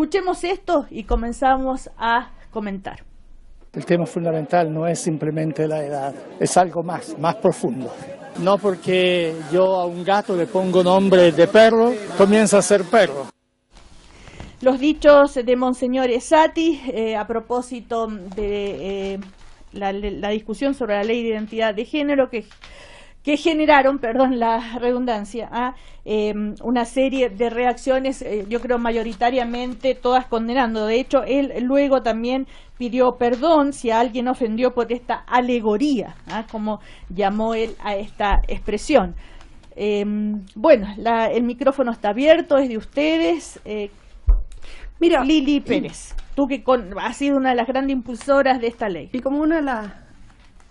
escuchemos esto y comenzamos a comentar. El tema fundamental no es simplemente la edad, es algo más profundo. No porque yo a un gato le pongo nombre de perro, comienza a ser perro. Los dichos de Monseñor Esati a propósito de la discusión sobre la ley de identidad de género que generaron, perdón la redundancia, una serie de reacciones, yo creo mayoritariamente todas condenando. De hecho, él luego también pidió perdón si a alguien ofendió por esta alegoría, como llamó él a esta expresión. Bueno, el micrófono está abierto, es de ustedes. Mira, Lili Pérez, tú que has sido una de las grandes impulsoras de esta ley. Y como una de las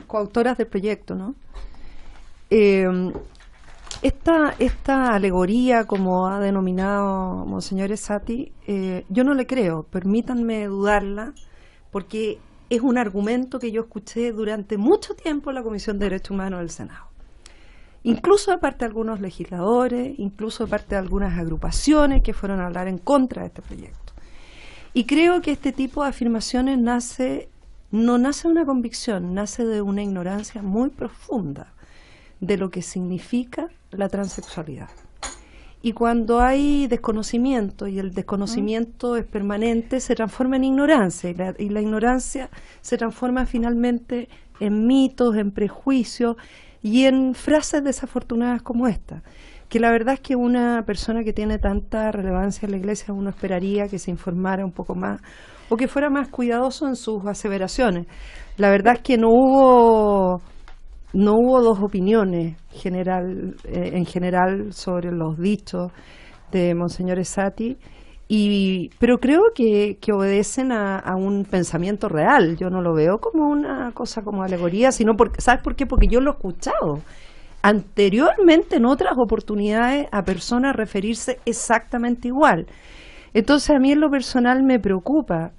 coautoras del proyecto, ¿no? Esta alegoría, como ha denominado Monseñor Esati, yo no le creo, permítanme dudarla, porque es un argumento que yo escuché durante mucho tiempo en la Comisión de Derechos Humanos del Senado. Incluso de parte de algunos legisladores, incluso de parte de algunas agrupaciones que fueron a hablar en contra de este proyecto. Y creo que este tipo de afirmaciones no nace de una convicción, nace de una ignorancia muy profunda de lo que significa la transexualidad. Y cuando hay desconocimiento, y el desconocimiento es permanente, se transforma en ignorancia, y la ignorancia se transforma finalmente en mitos, en prejuicios y en frases desafortunadas como esta, que la verdad es que una persona que tiene tanta relevancia en la Iglesia, uno esperaría que se informara un poco más o que fuera más cuidadoso en sus aseveraciones. La verdad es que no hubo dos opiniones en general sobre los dichos de Monseñor Esati, pero creo que obedecen a un pensamiento real. Yo no lo veo como una cosa como alegoría, sino porque, ¿sabes por qué? Porque yo lo he escuchado anteriormente en otras oportunidades a personas referirse exactamente igual. Entonces a mí en lo personal me preocupa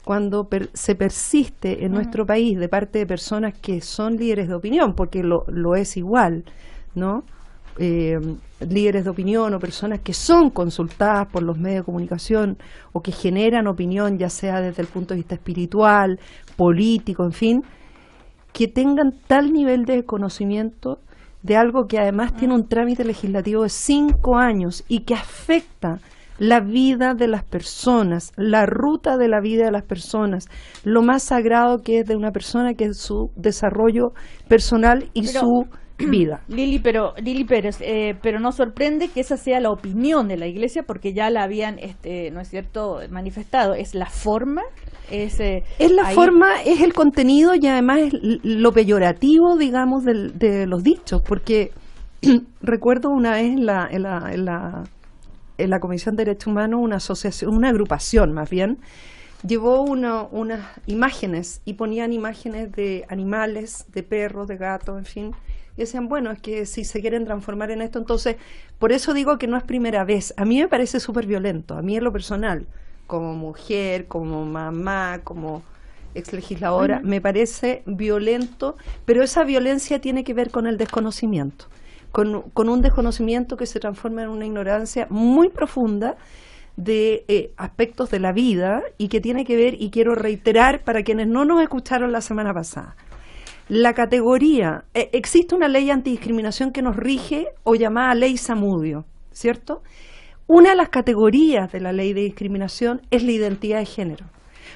cuando se persiste en nuestro país de parte de personas que son líderes de opinión, porque lo es igual, ¿no? Líderes de opinión o personas que son consultadas por los medios de comunicación o que generan opinión, ya sea desde el punto de vista espiritual, político, en fin, que tengan tal nivel de conocimiento de algo que además tiene un trámite legislativo de 5 años y que afecta la vida de las personas, la ruta de la vida de las personas, lo más sagrado que es de una persona, que es su desarrollo personal y su vida. Lili Pérez, pero no sorprende que esa sea la opinión de la Iglesia, porque ya la habían, ¿no es cierto?, manifestado. ¿Es la forma? Es la forma, es el contenido y además es lo peyorativo, digamos, de los dichos, porque recuerdo una vez en la Comisión de Derechos Humanos una agrupación más bien, llevó unas imágenes y ponían imágenes de animales, de perros, de gatos, en fin, y decían, bueno, es que si se quieren transformar en esto, entonces, por eso digo que no es primera vez. A mí me parece súper violento, a mí en lo personal, como mujer, como mamá, como exlegisladora, me parece violento, pero esa violencia tiene que ver con el desconocimiento, con un desconocimiento que se transforma en una ignorancia muy profunda de aspectos de la vida y que tiene que ver, y quiero reiterar para quienes no nos escucharon la semana pasada, la categoría, existe una ley antidiscriminación que nos rige o llamada ley Zamudio, ¿cierto? Una de las categorías de la ley de discriminación es la identidad de género.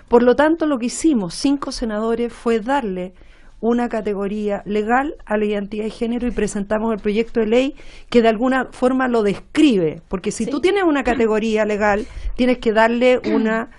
Por lo tanto, lo que hicimos 5 senadores fue darle una categoría legal a la identidad de género y presentamos el proyecto de ley que de alguna forma lo describe, porque si tú tienes una categoría legal, tienes que darle una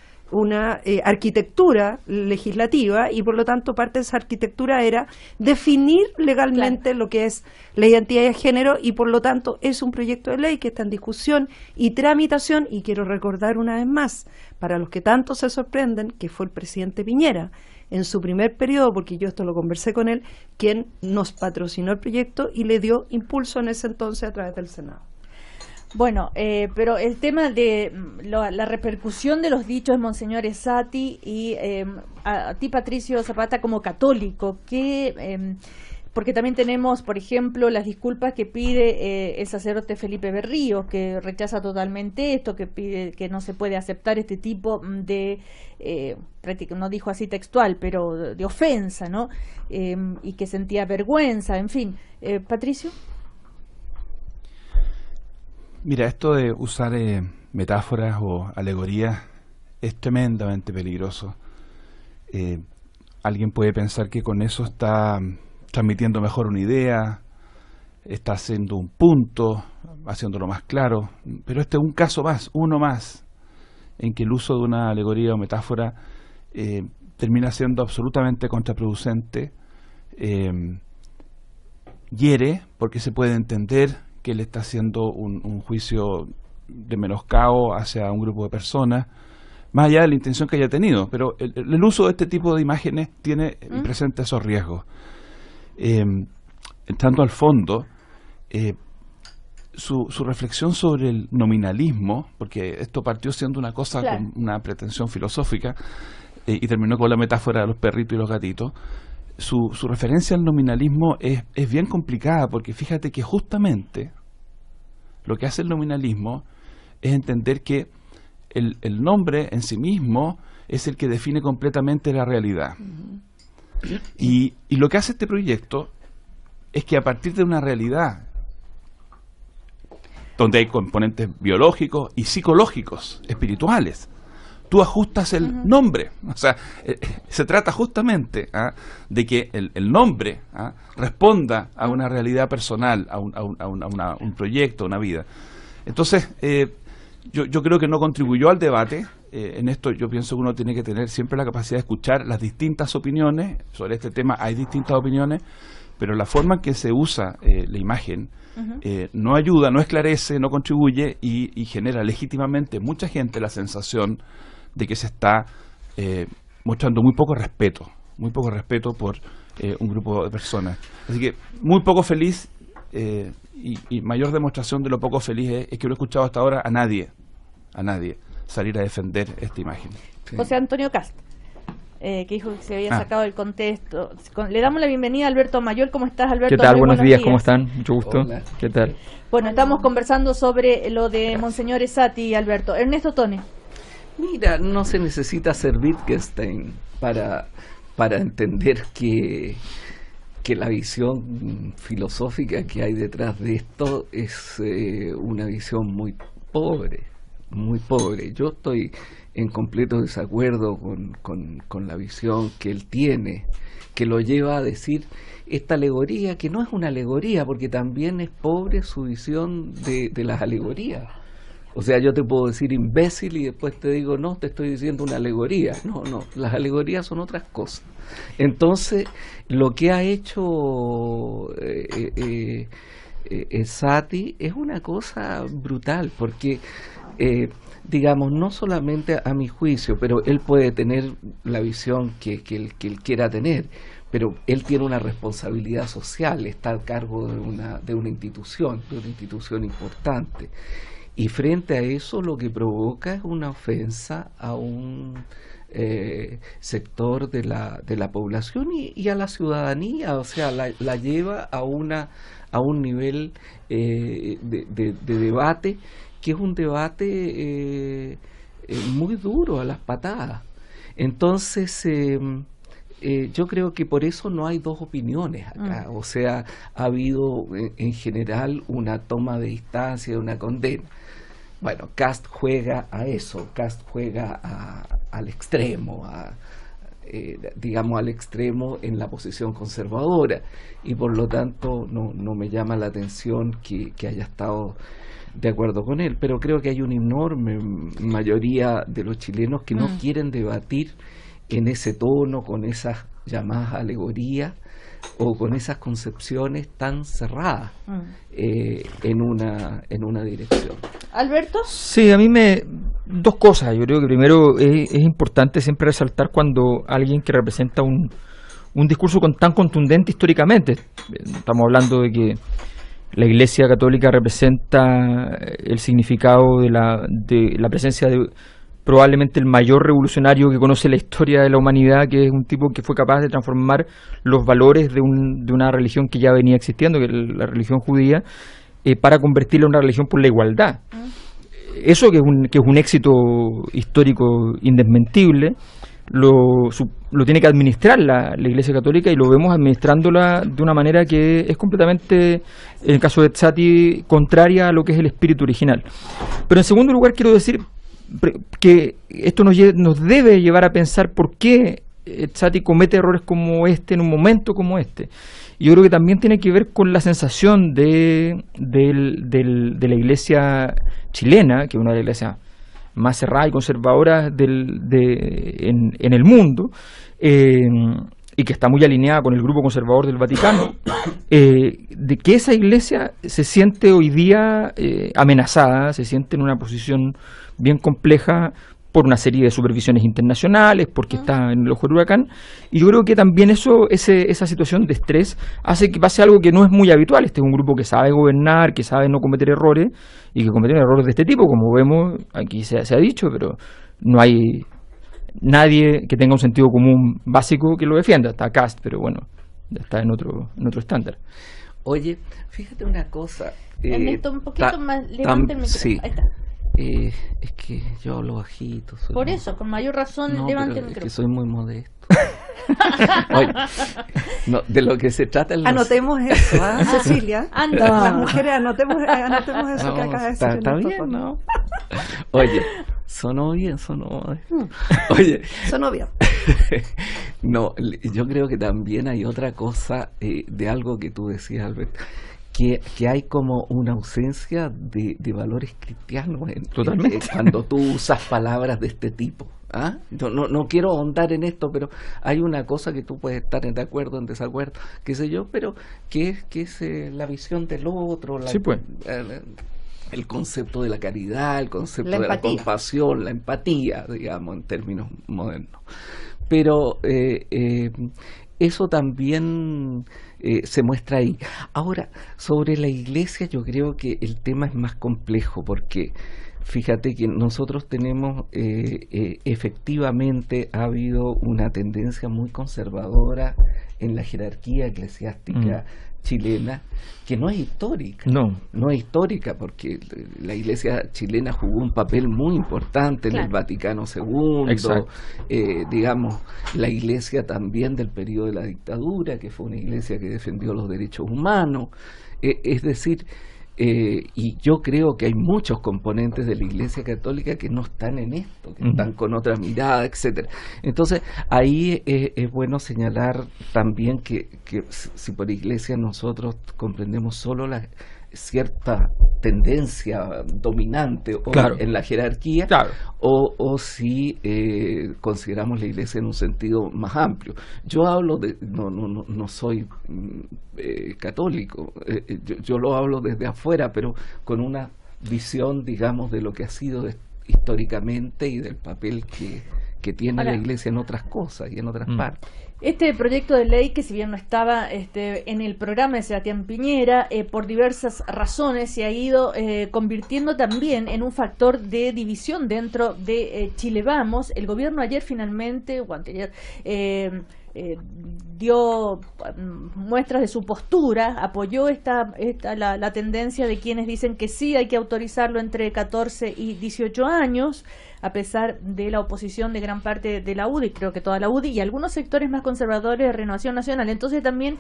arquitectura legislativa y por lo tanto parte de esa arquitectura era definir legalmente lo que es la identidad de género y por lo tanto es un proyecto de ley que está en discusión y tramitación. Y quiero recordar una vez más, para los que tanto se sorprenden, que fue el presidente Piñera en su primer periodo, porque yo esto lo conversé con él, quien nos patrocinó el proyecto y le dio impulso en ese entonces a través del Senado. Bueno, pero el tema de la repercusión de los dichos de Monseñor Esati y a ti, Patricio Zapata, como católico, ¿qué porque también tenemos, por ejemplo, las disculpas que pide el sacerdote Felipe Berríos, que rechaza totalmente esto, que pide que no se puede aceptar este tipo de, no dijo así textual, pero de ofensa, ¿no? Y que sentía vergüenza, en fin. Patricio. Mira, esto de usar metáforas o alegorías es tremendamente peligroso. Alguien puede pensar que con eso está transmitiendo mejor una idea, está haciendo un punto, haciéndolo más claro, pero este es un caso más, uno más, en que el uso de una alegoría o metáfora termina siendo absolutamente contraproducente, hiere, porque se puede entender que él está haciendo un juicio de menoscabo hacia un grupo de personas, más allá de la intención que haya tenido, pero el uso de este tipo de imágenes tiene presente esos riesgos. Entrando al fondo, su reflexión sobre el nominalismo, porque esto partió siendo una cosa con una pretensión filosófica y terminó con la metáfora de los perritos y los gatitos, su referencia al nominalismo es bien complicada, porque fíjate que justamente lo que hace el nominalismo es entender que el nombre en sí mismo es el que define completamente la realidad. Y lo que hace este proyecto es que a partir de una realidad donde hay componentes biológicos y psicológicos, espirituales, tú ajustas el nombre. O sea, se trata justamente de que el nombre responda a una realidad personal, a un proyecto, a una vida. Entonces, yo creo que no contribuyó al debate. En esto yo pienso que uno tiene que tener siempre la capacidad de escuchar las distintas opiniones. Sobre este tema hay distintas opiniones, pero la forma en que se usa la imagen no ayuda, no esclarece, no contribuye y genera legítimamente mucha gente la sensación de que se está mostrando muy poco respeto por un grupo de personas. Así que muy poco feliz, y mayor demostración de lo poco feliz es que no he escuchado hasta ahora a nadie salir a defender esta imagen. Sí. José Antonio Cast, que dijo que se había sacado del contexto. Le damos la bienvenida a Alberto Mayol. ¿Cómo estás, Alberto? ¿Qué tal? Buenos días, ¿cómo están? Mucho gusto. Hola. ¿Qué tal? Bueno, estamos conversando sobre lo de Monseñor Esati, Alberto. Ernesto Tone. Mira, no se necesita ser Wittgenstein para entender que la visión filosófica que hay detrás de esto es una visión muy pobre. Yo estoy en completo desacuerdo con la visión que él tiene, que lo lleva a decir esta alegoría, que no es una alegoría, porque también es pobre su visión de las alegorías. O sea, yo te puedo decir imbécil y después te digo, no, te estoy diciendo una alegoría. No, las alegorías son otras cosas. Entonces, lo que ha hecho Esati es una cosa brutal, porque, digamos, no solamente a mi juicio, pero él puede tener la visión que él quiera tener, pero él tiene una responsabilidad social, está a cargo de una institución importante. Y frente a eso lo que provoca es una ofensa a un sector de la población y a la ciudadanía, o sea, la lleva a un nivel de debate que es un debate muy duro, a las patadas. Entonces, yo creo que por eso no hay dos opiniones acá, o sea, ha habido en general una toma de distancia, una condena. Bueno, Cast juega a eso, Cast juega al extremo, digamos al extremo en la posición conservadora, y por lo tanto no me llama la atención que haya estado de acuerdo con él, pero creo que hay una enorme mayoría de los chilenos que no quieren debatir en ese tono, con esas llamadas alegorías o con esas concepciones tan cerradas en una dirección. ¿Alberto? Sí, a mí dos cosas. Yo creo que primero es importante siempre resaltar cuando alguien que representa un discurso tan contundente históricamente, estamos hablando de que la Iglesia Católica representa el significado de la presencia probablemente el mayor revolucionario que conoce la historia de la humanidad, que es un tipo que fue capaz de transformar los valores de una religión que ya venía existiendo, que es la religión judía, para convertirla en una religión por la igualdad. Eso que es un éxito histórico indesmentible, lo tiene que administrar la Iglesia Católica, y lo vemos administrándola de una manera que es completamente, en el caso de Tzati, contraria a lo que es el espíritu original. Pero en segundo lugar quiero decir que esto nos debe llevar a pensar por qué Tzati comete errores como este en un momento como este. Y yo creo que también tiene que ver con la sensación de la Iglesia chilena, que es una de las iglesias más cerrada y conservadora en el mundo, y que está muy alineada con el grupo conservador del Vaticano, de que esa iglesia se siente hoy día amenazada, se siente en una posición bien compleja por una serie de supervisiones internacionales, porque está en el ojo del huracán, y yo creo que también esa situación de estrés hace que pase algo que no es muy habitual. Este es un grupo que sabe gobernar, que sabe no cometer errores, y que cometen errores de este tipo, como vemos, aquí se ha dicho, pero no hay nadie que tenga un sentido común básico que lo defienda. Está Kast, pero bueno, está en otro estándar. Oye, fíjate una cosa. Ernesto, un poquito más, levante el micrófono. Sí. Ahí está. Es que yo hablo bajito. Por eso, con mayor razón, no, levante el es micrófono. que soy muy modesto. Oye, no, de lo que se trata es anotemos eso, ¿eh, Cecilia? Anda. Las mujeres anotemos eso que acaba de decir. Está bien, ¿no? Oye, sonó bien. Oye, sonó bien. No, yo creo que también hay otra cosa de algo que tú decías, Alberto, que hay como una ausencia de valores cristianos totalmente cuando tú usas palabras de este tipo. ¿Ah? No quiero ahondar en esto, pero hay una cosa que tú puedes estar de acuerdo, en desacuerdo, qué sé yo, pero que es la visión del otro, sí, pues. El concepto de la caridad, el concepto de la compasión, la empatía, digamos, en términos modernos. Pero eso también se muestra ahí. Ahora, sobre la iglesia, yo creo que el tema es más complejo, porque fíjate que nosotros tenemos, efectivamente, ha habido una tendencia muy conservadora en la jerarquía eclesiástica chilena, que no es histórica. No es histórica, porque la iglesia chilena jugó un papel muy importante en el Vaticano II, digamos, la iglesia también del periodo de la dictadura, que fue una iglesia que defendió los derechos humanos, es decir, y yo creo que hay muchos componentes de la Iglesia Católica que no están en esto, que están con otra mirada, etcétera. Entonces ahí es bueno señalar también que si por Iglesia nosotros comprendemos solo la cierta tendencia dominante en la jerarquía, o si consideramos la Iglesia en un sentido más amplio. Yo hablo no soy católico, yo lo hablo desde afuera, pero con una visión, digamos, de lo que ha sido históricamente y del papel que tiene la Iglesia en otras cosas y en otras partes. Este proyecto de ley, que si bien no estaba en el programa de Sebastián Piñera, por diversas razones se ha ido convirtiendo también en un factor de división dentro de Chile Vamos. El gobierno ayer finalmente, o anterior, dio muestras de su postura, apoyó la tendencia de quienes dicen que sí hay que autorizarlo entre 14 y 18 años, a pesar de la oposición de gran parte de la UDI, creo que toda la UDI, y algunos sectores más conservadores de Renovación Nacional. Entonces también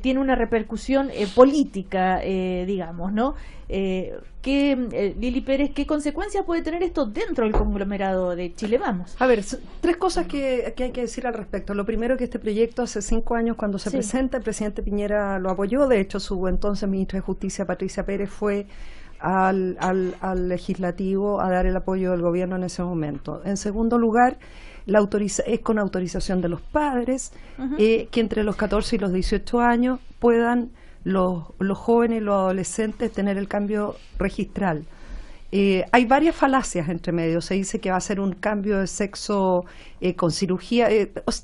tiene una repercusión política, digamos, ¿no? Lili Pérez, ¿qué consecuencias puede tener esto dentro del conglomerado de Chile Vamos? A ver, tres cosas que hay que decir al respecto. Lo primero, que este proyecto hace 5 años cuando se presenta, el presidente Piñera lo apoyó. De hecho, su entonces ministra de Justicia, Patricia Pérez, fue al legislativo a dar el apoyo del gobierno en ese momento. En segundo lugar, es con autorización de los padres, que entre los 14 y los 18 años puedan los jóvenes y los adolescentes tener el cambio registral. hay varias falacias entre medio. Se dice que va a ser un cambio de sexo con cirugía.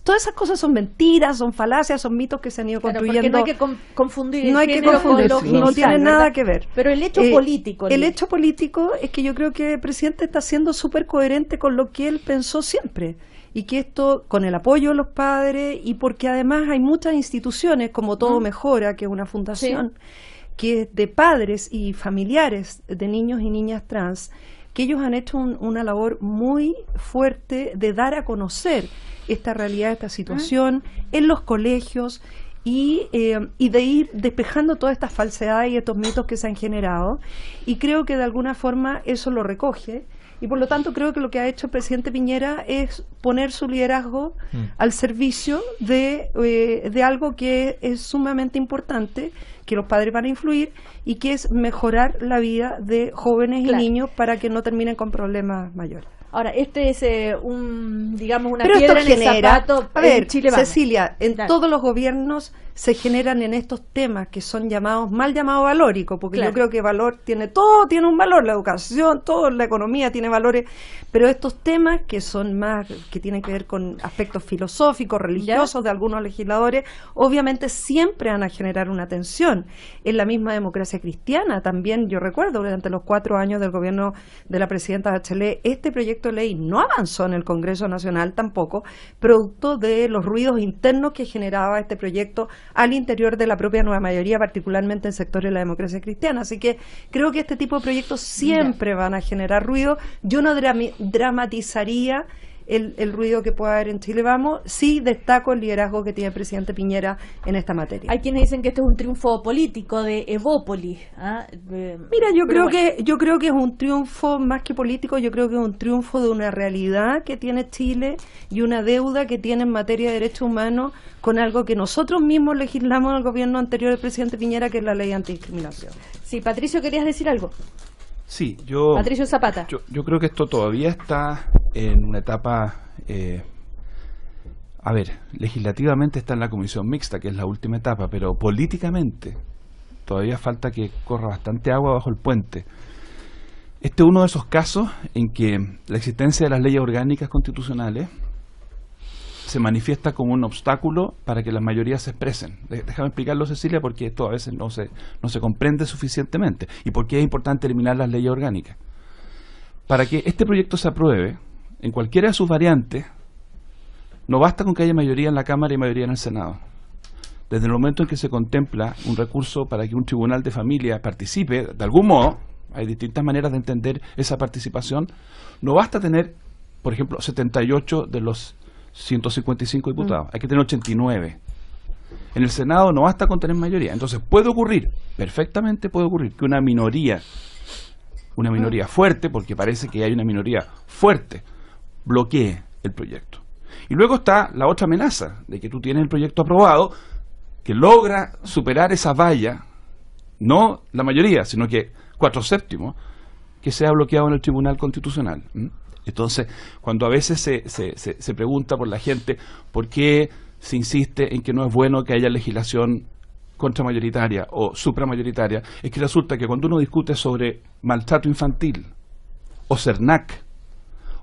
Todas esas cosas son mentiras, son falacias, son mitos que se han ido construyendo. No hay que confundir el no hay que género confundir, con lo genital, no tiene ¿verdad? nada que ver. Pero el hecho político. El hecho político es que yo creo que el presidente está siendo súper coherente con lo que él pensó siempre. Y que esto, con el apoyo de los padres, y porque además hay muchas instituciones, como Todo Mejora, que es una fundación, que es de padres y familiares de niños y niñas trans, que ellos han hecho una labor muy fuerte de dar a conocer esta realidad, esta situación, en los colegios, y de ir despejando todas estas falsedades y estos mitos que se han generado. Y creo que de alguna forma eso lo recoge. Y por lo tanto creo que lo que ha hecho el presidente Piñera es poner su liderazgo al servicio de algo que es sumamente importante, que los padres van a influir, y que es mejorar la vida de jóvenes y niños para que no terminen con problemas mayores. Ahora, este es digamos, una Pero piedra esto en el zapato. a ver, Chile Vamos. Cecilia, en todos los gobiernos se generan en estos temas que son mal llamados valóricos, porque yo creo que todo tiene un valor, la educación, todo, la economía tiene valores, pero estos temas que son más, que tienen que ver con aspectos filosóficos, religiosos de algunos legisladores, obviamente siempre van a generar una tensión. En la misma democracia cristiana también, yo recuerdo, durante los 4 años del gobierno de la presidenta Bachelet, este proyecto de ley no avanzó en el Congreso Nacional tampoco, producto de los ruidos internos que generaba este proyecto al interior de la propia nueva mayoría, particularmente en sectores de la democracia cristiana. Así que creo que este tipo de proyectos siempre van a generar ruido. Yo no dramatizaría el ruido que pueda haber en Chile Vamos. Sí destaco el liderazgo que tiene el presidente Piñera en esta materia. Hay quienes dicen que este es un triunfo político de Evópolis. Mira, yo creo que es un triunfo más que político. Yo creo que es un triunfo de una realidad que tiene Chile y una deuda que tiene en materia de derechos humanos con algo que nosotros mismos legislamos en el gobierno anterior del presidente Piñera, que es la ley antidiscriminación. Sí, Patricio, ¿querías decir algo? Sí, Patricio Zapata. Yo creo que esto todavía está en una etapa, legislativamente está en la comisión mixta, que es la última etapa, pero políticamente todavía falta que corra bastante agua bajo el puente. Este es uno de esos casos en que la existencia de las leyes orgánicas constitucionales se manifiesta como un obstáculo para que las mayorías se expresen. Déjame explicarlo, Cecilia, porque esto a veces no se comprende suficientemente. ¿Y por qué es importante eliminar las leyes orgánicas? Para que este proyecto se apruebe, en cualquiera de sus variantes, no basta con que haya mayoría en la Cámara y mayoría en el Senado. Desde el momento en que se contempla un recurso para que un tribunal de familia participe, de algún modo, hay distintas maneras de entender esa participación, no basta tener, por ejemplo, 78 de los 155 diputados, hay que tener 89. En el Senado no basta con tener mayoría. Entonces perfectamente puede ocurrir que una minoría fuerte, porque parece que hay una minoría fuerte, bloquee el proyecto. Y luego está la otra amenaza de que tú tienes el proyecto aprobado que logra superar esa valla, no la mayoría, sino que 4/7, que sea bloqueado en el Tribunal Constitucional. Entonces, cuando a veces se pregunta por la gente por qué se insiste en que no es bueno que haya legislación contramayoritaria o supramayoritaria, es que resulta que cuando uno discute sobre maltrato infantil o CERNAC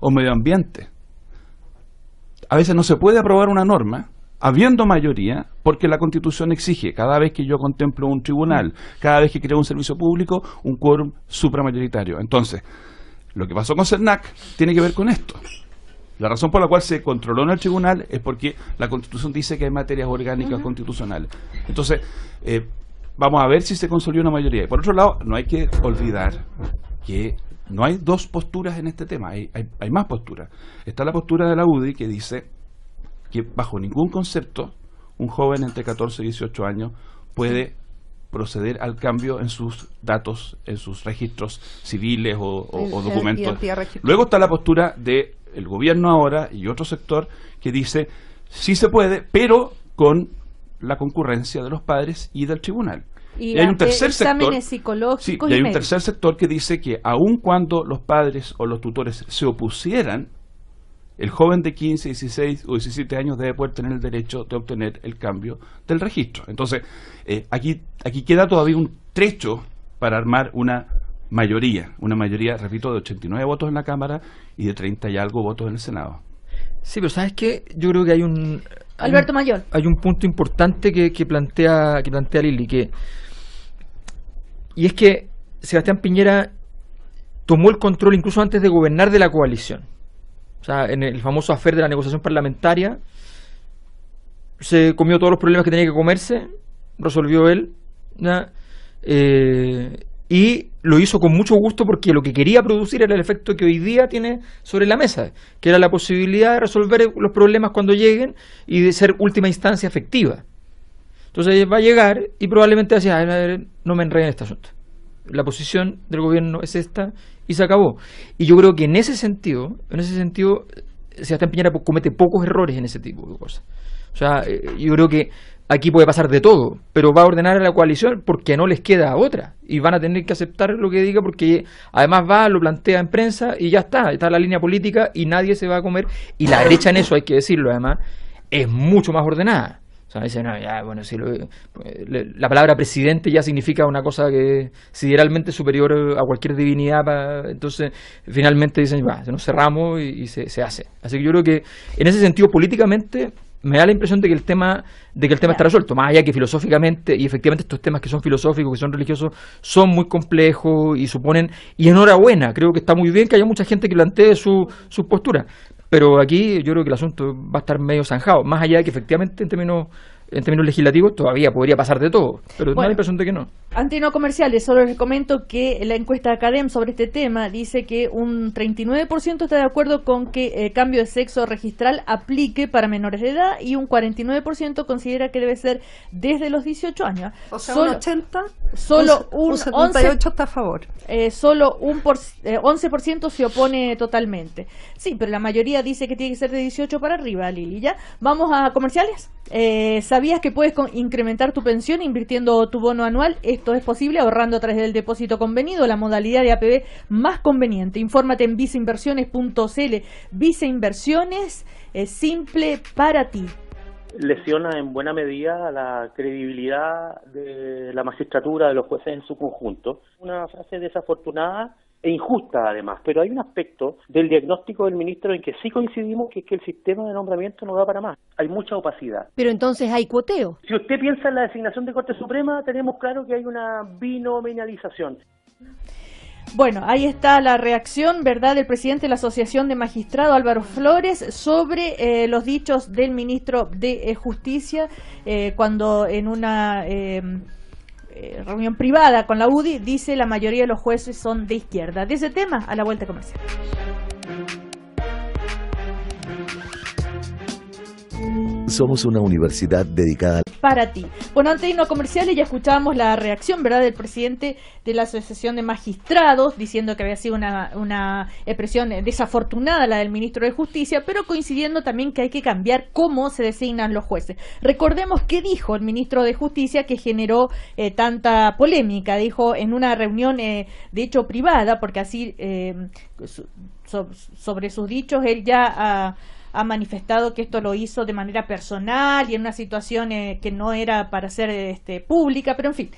o medio ambiente, a veces no se puede aprobar una norma habiendo mayoría, porque la Constitución exige, cada vez que yo contemplo un tribunal, cada vez que creo un servicio público, un quórum supramayoritario. Entonces, lo que pasó con CERNAC tiene que ver con esto. La razón por la cual se controló en el tribunal es porque la Constitución dice que hay materias orgánicas constitucionales. Entonces, vamos a ver si se consolida una mayoría. Y por otro lado, no hay que olvidar que no hay dos posturas en este tema, hay más posturas. Está la postura de la UDI, que dice que bajo ningún concepto un joven entre 14 y 18 años puede proceder al cambio en sus datos, en sus registros civiles o documentos. Luego está la postura del gobierno ahora y otro sector que dice sí se puede, pero con la concurrencia de los padres y del tribunal. Y hay un tercer exámenes sector, psicológicos y hay un tercer sector que dice que aun cuando los padres o los tutores se opusieran, el joven de 15, 16 o 17 años debe poder tener el derecho de obtener el cambio del registro. Entonces, aquí queda todavía un trecho para armar una mayoría, una mayoría, repito, de 89 votos en la Cámara y de 30 y algo votos en el Senado. Sí, pero ¿sabes qué? Yo creo que hay un... Alberto Mayor. Hay un punto importante que plantea Lili, y es que Sebastián Piñera tomó el control incluso antes de gobernar de la coalición. O sea, en el famoso affair de la negociación parlamentaria, se comió todos los problemas que tenía que comerse, resolvió él, y lo hizo con mucho gusto porque lo que quería producir era el efecto que hoy día tiene sobre la mesa, que era la posibilidad de resolver los problemas cuando lleguen y de ser última instancia efectiva. Entonces va a llegar y probablemente va a decir, no me enreden en este asunto. La posición del gobierno es esta y se acabó. Y yo creo que en ese sentido, Sebastián Piñera comete pocos errores en ese tipo de cosas. O sea, yo creo que aquí puede pasar de todo, pero va a ordenar a la coalición porque no les queda otra y van a tener que aceptar lo que diga porque además lo plantea en prensa y ya está la línea política y nadie se va a comer. Y la derecha en eso, hay que decirlo además, es mucho más ordenada. O sea, dicen, no, ya, bueno, si la palabra presidente ya significa una cosa que es sideralmente superior a cualquier divinidad, entonces finalmente dicen, nos cerramos y se hace. Así que yo creo que en ese sentido políticamente me da la impresión de que el tema está resuelto, más allá que filosóficamente, y efectivamente estos temas que son filosóficos, que son religiosos, son muy complejos y suponen, y enhorabuena, creo que está muy bien que haya mucha gente que plantee su postura, pero aquí yo creo que el asunto va a estar medio zanjado, más allá de que efectivamente en términos legislativos todavía podría pasar de todo, pero me da la impresión de que no. Antes no comerciales, solo les comento que la encuesta de Academ sobre este tema dice que un 39% está de acuerdo con que el cambio de sexo registral aplique para menores de edad y un 49% considera que debe ser desde los 18 años. O sea, un 80, solo un 78 está a favor. Solo un 11% se opone totalmente. Sí, pero la mayoría dice que tiene que ser de 18 para arriba, Lili. ¿Ya? Vamos a comerciales. ¿Sabías que puedes incrementar tu pensión invirtiendo tu bono anual? Esto es posible ahorrando a través del depósito convenido, la modalidad de APB más conveniente. Infórmate en viceinversiones.cl. Viceinversiones es simple para ti. Lesiona en buena medida la credibilidad de la magistratura, de los jueces en su conjunto. Una frase desafortunada e injusta además, pero hay un aspecto del diagnóstico del ministro en que sí coincidimos, que es que el sistema de nombramiento no da para más. Hay mucha opacidad. Pero entonces hay cuoteo. Si usted piensa en la designación de Corte Suprema, tenemos claro que hay una binominalización. Bueno, ahí está la reacción, ¿verdad?, del presidente de la Asociación de Magistrados, Álvaro Flores, sobre los dichos del ministro de Justicia cuando en una reunión privada con la UDI dice la mayoría de los jueces son de izquierda. De ese tema, a la vuelta comercial. Somos una universidad dedicada para ti. Bueno, antes de irnos a comerciales ya escuchábamos la reacción, ¿verdad?, del presidente de la Asociación de Magistrados diciendo que había sido una expresión desafortunada la del ministro de Justicia, pero coincidiendo también que hay que cambiar cómo se designan los jueces. Recordemos qué dijo el ministro de Justicia que generó tanta polémica. Dijo en una reunión de hecho privada, porque así sobre sus dichos él ya ha manifestado que esto lo hizo de manera personal y en una situación que no era para ser pública, pero en fin,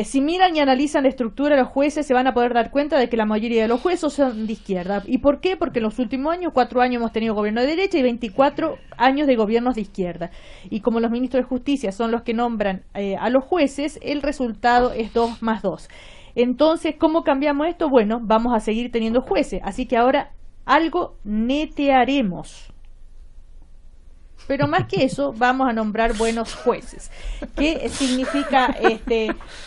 si miran y analizan la estructura de los jueces se van a poder dar cuenta de que la mayoría de los jueces son de izquierda. ¿Y por qué? Porque en los últimos años, 4 años hemos tenido gobierno de derecha y 24 años de gobiernos de izquierda. Y como los ministros de Justicia son los que nombran a los jueces, el resultado es 2 más 2. Entonces, ¿cómo cambiamos esto? Bueno, vamos a seguir teniendo jueces, así que ahora algo netearemos. Pero más que eso, vamos a nombrar buenos jueces. ¿Qué significa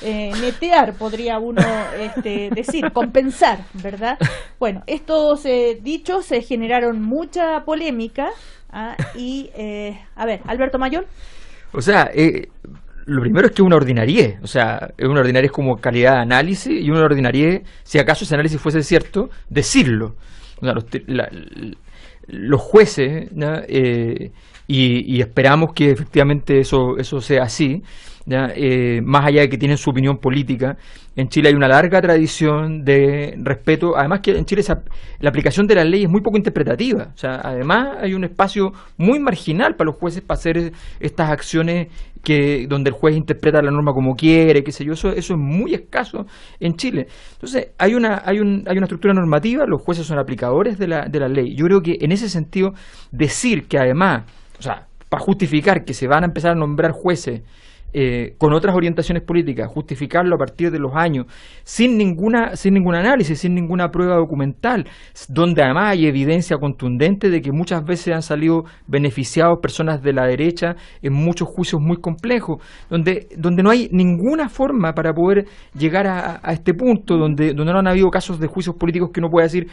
netear? Podría uno decir, compensar, ¿verdad? Bueno, estos dichos generaron mucha polémica. Y, a ver, Alberto Mayor. O sea, lo primero es que una ordinariez. O sea, una ordinariez como calidad de análisis y una ordinariez, si acaso ese análisis fuese cierto, decirlo. O sea, los jueces, ¿no? Y esperamos que efectivamente eso sea así, ¿ya? Más allá de que tienen su opinión política. En Chile hay una larga tradición de respeto, además que en Chile la aplicación de la ley es muy poco interpretativa, o sea, además hay un espacio muy marginal para los jueces para hacer estas acciones donde el juez interpreta la norma como quiere, qué sé yo, eso es muy escaso en Chile. Entonces, hay una estructura normativa, los jueces son aplicadores de la ley. Yo creo que en ese sentido, decir que además, o sea, para justificar que se van a empezar a nombrar jueces con otras orientaciones políticas, justificarlo a partir de los años, sin ningún análisis, sin ninguna prueba documental, donde además hay evidencia contundente de que muchas veces han salido beneficiados personas de la derecha en muchos juicios muy complejos, donde no hay ninguna forma para poder llegar a este punto, donde no han habido casos de juicios políticos que uno pueda decir,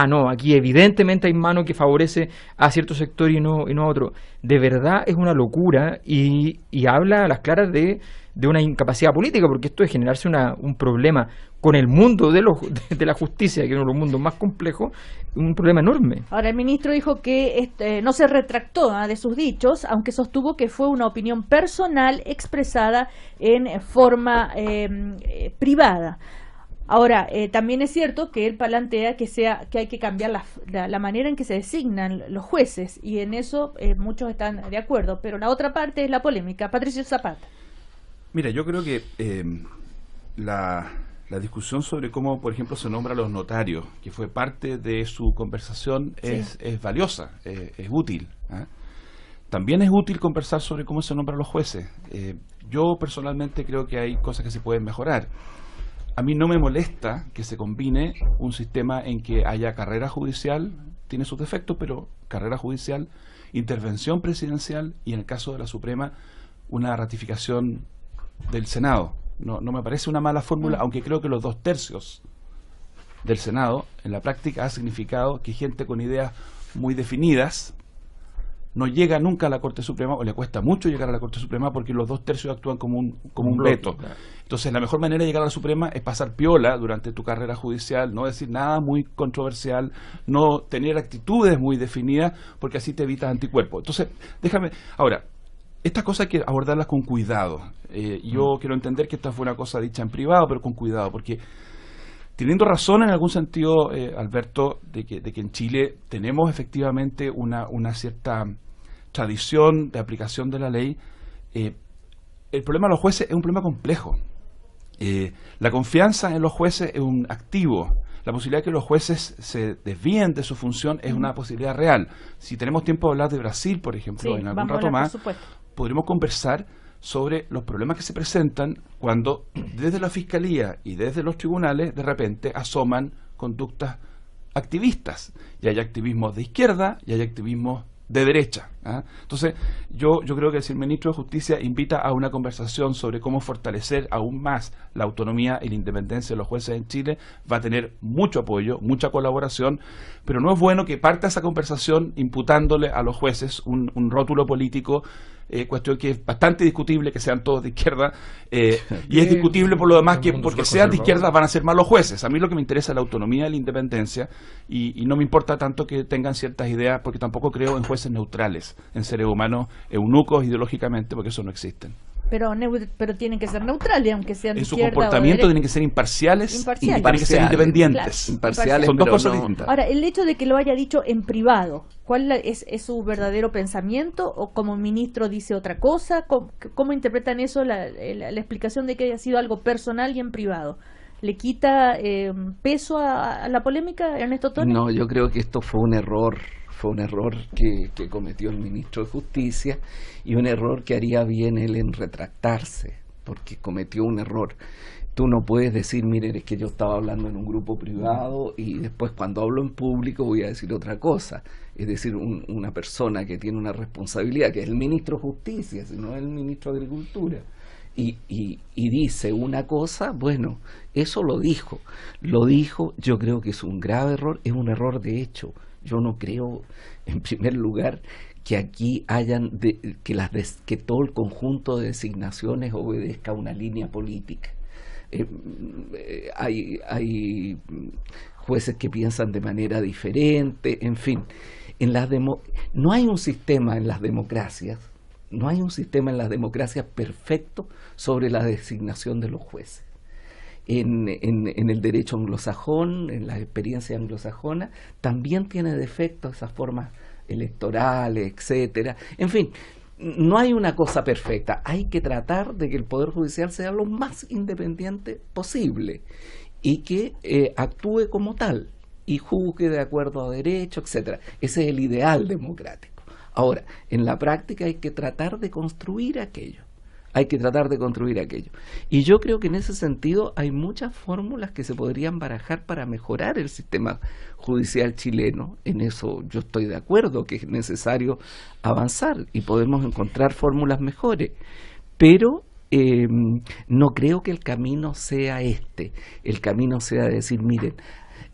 no, aquí evidentemente hay mano que favorece a cierto sector y no a otro. De verdad es una locura y habla a las claras de una incapacidad política, porque esto es generarse un problema con el mundo de la justicia, que es uno de los mundos más complejos, un problema enorme. Ahora, el ministro dijo que no se retractó de sus dichos, aunque sostuvo que fue una opinión personal expresada en forma privada. Ahora, también es cierto que él plantea que hay que cambiar la manera en que se designan los jueces, y en eso muchos están de acuerdo, pero la otra parte es la polémica. Patricio Zapata. Mira, yo creo que la discusión sobre cómo, por ejemplo, se nombra a los notarios, que fue parte de su conversación, es valiosa, es útil. También es útil conversar sobre cómo se nombran los jueces. Yo personalmente creo que hay cosas que se pueden mejorar. A mí no me molesta que se combine un sistema en que haya carrera judicial, tiene sus defectos, pero carrera judicial, intervención presidencial y en el caso de la Suprema una ratificación del Senado. No me parece una mala fórmula, aunque creo que los 2/3 del Senado en la práctica ha significado que gente con ideas muy definidas no llega nunca a la Corte Suprema, o le cuesta mucho llegar a la Corte Suprema porque los 2/3 actúan como un veto. Claro. Entonces, la mejor manera de llegar a la Suprema es pasar piola durante tu carrera judicial, no decir nada muy controversial, no tener actitudes muy definidas, porque así te evitas anticuerpos. Entonces, déjame... Ahora, estas cosas hay que abordarlas con cuidado. Yo quiero entender que esta fue una cosa dicha en privado, pero con cuidado, porque teniendo razón en algún sentido, Alberto, de que en Chile tenemos efectivamente una cierta tradición de aplicación de la ley, el problema de los jueces es un problema complejo. La confianza en los jueces es un activo. La posibilidad de que los jueces se desvíen de su función es una posibilidad real. Si tenemos tiempo de hablar de Brasil, por ejemplo, en algún rato más, podremos conversar sobre los problemas que se presentan cuando desde la Fiscalía y desde los tribunales de repente asoman conductas activistas. Y hay activismos de izquierda y hay activismos de derecha. Entonces, yo creo que si el ministro de Justicia invita a una conversación sobre cómo fortalecer aún más la autonomía y la independencia de los jueces en Chile, va a tener mucho apoyo, mucha colaboración, pero no es bueno que parta esa conversación imputándole a los jueces un rótulo político, cuestión que es bastante discutible que sean todos de izquierda, y es discutible por lo demás que porque sean de izquierda van a ser malos jueces. A mí lo que me interesa es la autonomía y la independencia, y no me importa tanto que tengan ciertas ideas, porque tampoco creo en jueces neutrales, en seres humanos eunucos ideológicamente, porque eso no existen. Pero tienen que ser neutrales, aunque sean de izquierda. En su comportamiento tienen que ser imparciales y tienen que ser independientes. Claro. Imparciales, son dos cosas distintas. Ahora, el hecho de que lo haya dicho en privado, ¿cuál es su verdadero pensamiento? ¿O como ministro dice otra cosa? ¿Cómo interpretan eso, la explicación de que haya sido algo personal y en privado? ¿Le quita peso a la polémica, Ernesto Toni? No, yo creo que esto fue un error. Fue un error que cometió el ministro de Justicia, y un error que haría bien él en retractarse, porque cometió un error. Tú no puedes decir, miren, es que yo estaba hablando en un grupo privado y después cuando hablo en público voy a decir otra cosa. Es decir, una persona que tiene una responsabilidad, que es el ministro de Justicia, sino el ministro de Agricultura, y dice una cosa, bueno, eso lo dijo, yo creo que es un grave error, es un error de hecho. Yo no creo, en primer lugar, que aquí hayan que todo el conjunto de designaciones obedezca a una línea política. Hay jueces que piensan de manera diferente, en fin. No hay un sistema en las democracias, perfecto sobre la designación de los jueces. En el derecho anglosajón, en la experiencia anglosajona, también tiene defectos esas formas electorales, etcétera. En fin, no hay una cosa perfecta. Hay que tratar de que el Poder Judicial sea lo más independiente posible y que actúe como tal y juzgue de acuerdo a derecho, etcétera. Ese es el ideal democrático. Ahora, en la práctica hay que tratar de construir aquello. Y yo creo que en ese sentido hay muchas fórmulas que se podrían barajar para mejorar el sistema judicial chileno. En eso yo estoy de acuerdo, que es necesario avanzar y podemos encontrar fórmulas mejores. Pero no creo que el camino sea este. El camino sea decir, miren,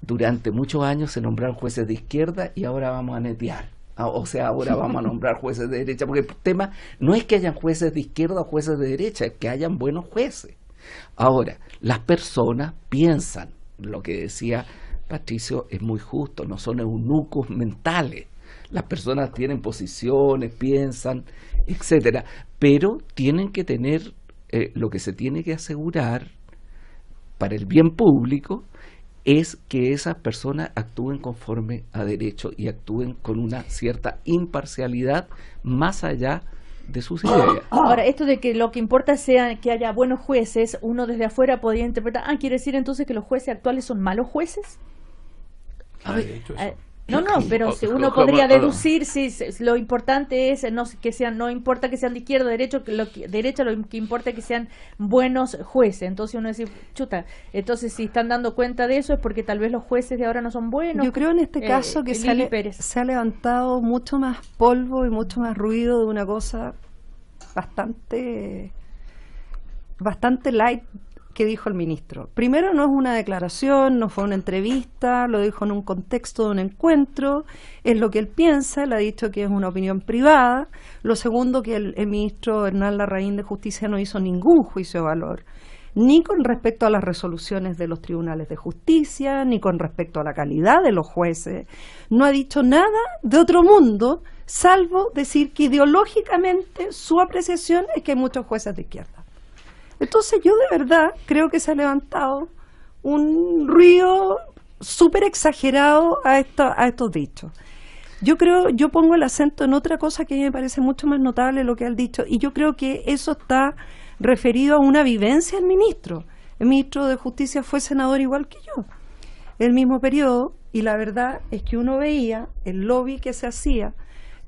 durante muchos años se nombraron jueces de izquierda y ahora vamos a netear. O sea, ahora vamos a nombrar jueces de derecha, porque el tema no es que hayan jueces de izquierda o jueces de derecha, es que hayan buenos jueces. Ahora, las personas piensan, lo que decía Patricio es muy justo, no son eunucos mentales. Las personas tienen posiciones, piensan, etcétera, pero tienen que tener lo que se tiene que asegurar para el bien público es que esas personas actúen conforme a derecho y actúen con una cierta imparcialidad más allá de sus ideas. Ahora, esto de que lo que importa sea que haya buenos jueces, uno desde afuera podría interpretar, ¿quiere decir entonces que los jueces actuales son malos jueces? No, pero si uno podría deducir si lo importante es no importa que sean de izquierda o derecha, lo que importa es que sean buenos jueces. Entonces uno dice, chuta, entonces si están dando cuenta de eso es porque tal vez los jueces de ahora no son buenos. Yo creo en este caso que se ha levantado mucho más polvo y mucho más ruido de una cosa bastante light que dijo el ministro. Primero, no es una declaración, no fue una entrevista, lo dijo en un contexto de un encuentro, es lo que él piensa, él ha dicho que es una opinión privada. Lo segundo, que el ministro Hernán Larraín de Justicia no hizo ningún juicio de valor, ni con respecto a las resoluciones de los tribunales de justicia, ni con respecto a la calidad de los jueces. No ha dicho nada de otro mundo, salvo decir que ideológicamente su apreciación es que hay muchos jueces de izquierda. Entonces yo de verdad creo que se ha levantado un ruido súper exagerado a estos dichos. Yo pongo el acento en otra cosa que a mí me parece mucho más notable lo que él dicho, y yo creo que eso está referido a una vivencia del ministro. El ministro de Justicia fue senador igual que yo, el mismo periodo, y la verdad es que uno veía el lobby que se hacía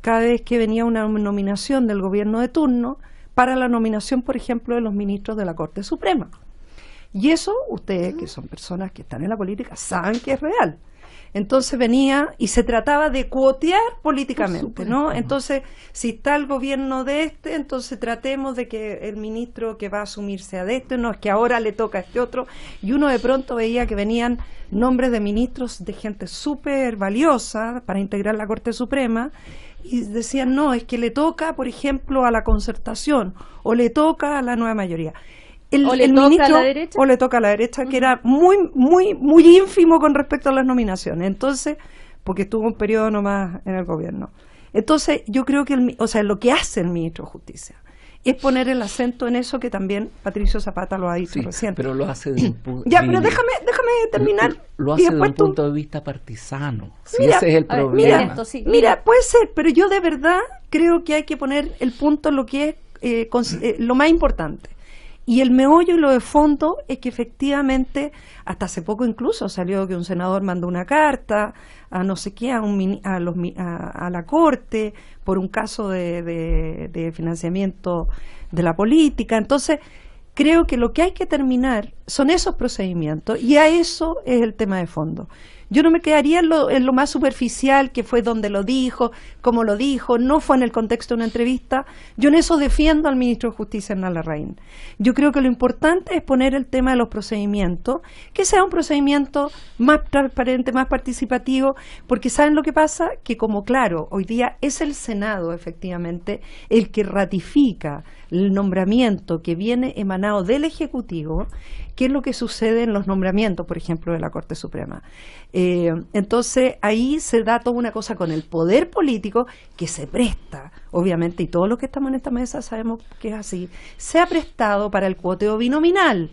cada vez que venía una nominación del gobierno de turno para la nominación, por ejemplo, de los ministros de la Corte Suprema. Y eso, ustedes, que son personas que están en la política, saben que es real. Entonces venía y se trataba de cuotear políticamente, ¿no? Entonces, si está el gobierno de este, entonces tratemos de que el ministro que va a asumir sea de este, no es que ahora le toca a este otro. Y uno de pronto veía que venían nombres de ministros de gente súper valiosa para integrar la Corte Suprema, y decían, no, es que le toca, por ejemplo, a la Concertación, o le toca a la Nueva Mayoría. ¿O le toca a la derecha? O le toca a la derecha, que era muy ínfimo con respecto a las nominaciones. Entonces, porque estuvo un periodo nomás en el gobierno. Entonces, yo creo que lo que hace el ministro de Justicia es poner el acento en eso que también Patricio Zapata lo ha dicho recién. Pero lo hace de un punto... Ya, pero déjame terminar. Lo hace de un punto de vista partisano. Ese es el problema. Mira, puede ser, pero yo de verdad creo que hay que poner el punto en lo que es lo más importante. Y el meollo y lo de fondo es que efectivamente, hasta hace poco incluso salió que un senador mandó una carta a no sé qué, a la Corte por un caso de financiamiento de la política. Entonces, creo que lo que hay que terminar son esos procedimientos, y a eso es el tema de fondo. Yo no me quedaría en lo más superficial, que fue donde lo dijo, cómo lo dijo, no fue en el contexto de una entrevista. Yo en eso defiendo al ministro de Justicia, Hernán Larraín. Yo creo que lo importante es poner el tema de los procedimientos, que sea un procedimiento más transparente, más participativo, porque ¿saben lo que pasa? Que como claro, hoy día es el Senado efectivamente el que ratifica el nombramiento que viene emanado del Ejecutivo, que es lo que sucede en los nombramientos, por ejemplo, de la Corte Suprema. Entonces, ahí se da toda una cosa con el poder político que se presta, obviamente, y todos los que estamos en esta mesa sabemos que es así, se ha prestado para el cuoteo binominal.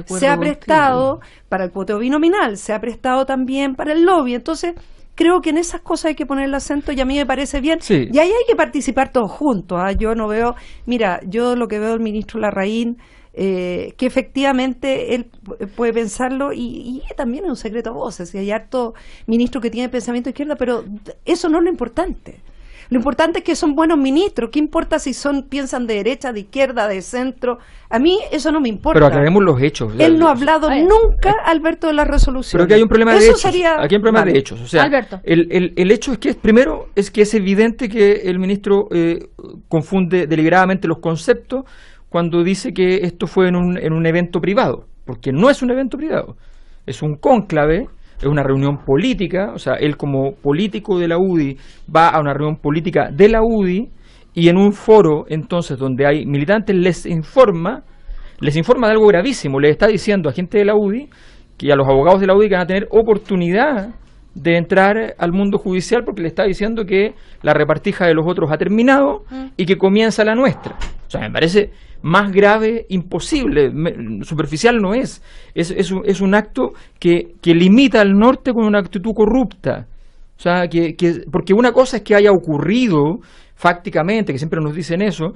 Se ha prestado para el cuoteo binominal, se ha prestado también para el lobby. Entonces, creo que en esas cosas hay que poner el acento y a mí me parece bien. Sí. Y ahí hay que participar todos juntos. Yo no veo, mira, yo lo que veo del ministro Larraín, que efectivamente él puede pensarlo y también es un secreto a voces. Y hay harto ministro que tiene pensamiento de izquierda, pero eso no es lo importante. Lo importante es que son buenos ministros. ¿Qué importa si piensan de derecha, de izquierda, de centro? A mí eso no me importa. Pero aclaremos los hechos. Él no ha hablado nunca, Alberto, de la resolución. Pero aquí hay un problema de eso hechos. Sería... Aquí hay un problema vale. de hechos. O sea, Alberto. El hecho es que, primero, es que es evidente que el ministro confunde deliberadamente los conceptos cuando dice que esto fue en un evento privado. Porque no es un evento privado. Es un cónclave. Es una reunión política, o sea, él como político de la UDI va a una reunión política de la UDI y en un foro, entonces, donde hay militantes, les informa de algo gravísimo, le está diciendo a gente de la UDI y a los abogados de la UDI que van a tener oportunidad de entrar al mundo judicial porque le está diciendo que la repartija de los otros ha terminado y que comienza la nuestra. O sea, me parece más grave, imposible, superficial no es. Es un acto que limita al norte con una actitud corrupta. O sea, porque una cosa es que haya ocurrido fácticamente, que siempre nos dicen eso,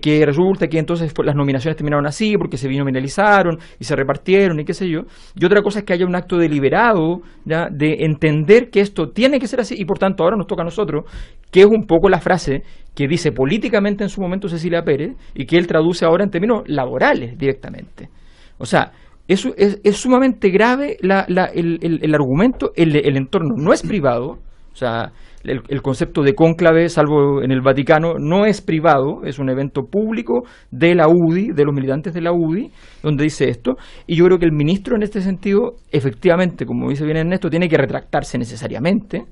que resulta que entonces las nominaciones terminaron así porque se binominalizaron y se repartieron y qué sé yo, y otra cosa es que haya un acto deliberado, ¿ya?, de entender que esto tiene que ser así y por tanto ahora nos toca a nosotros, que es un poco la frase que dice políticamente en su momento Cecilia Pérez y que él traduce ahora en términos laborales directamente. O sea, eso es sumamente grave el argumento, el entorno no es privado, o sea, el concepto de cónclave, salvo en el Vaticano, no es privado, es un evento público de la UDI, de los militantes de la UDI, donde dice esto, y yo creo que el ministro en este sentido, efectivamente, como dice bien Ernesto, tiene que retractarse necesariamente,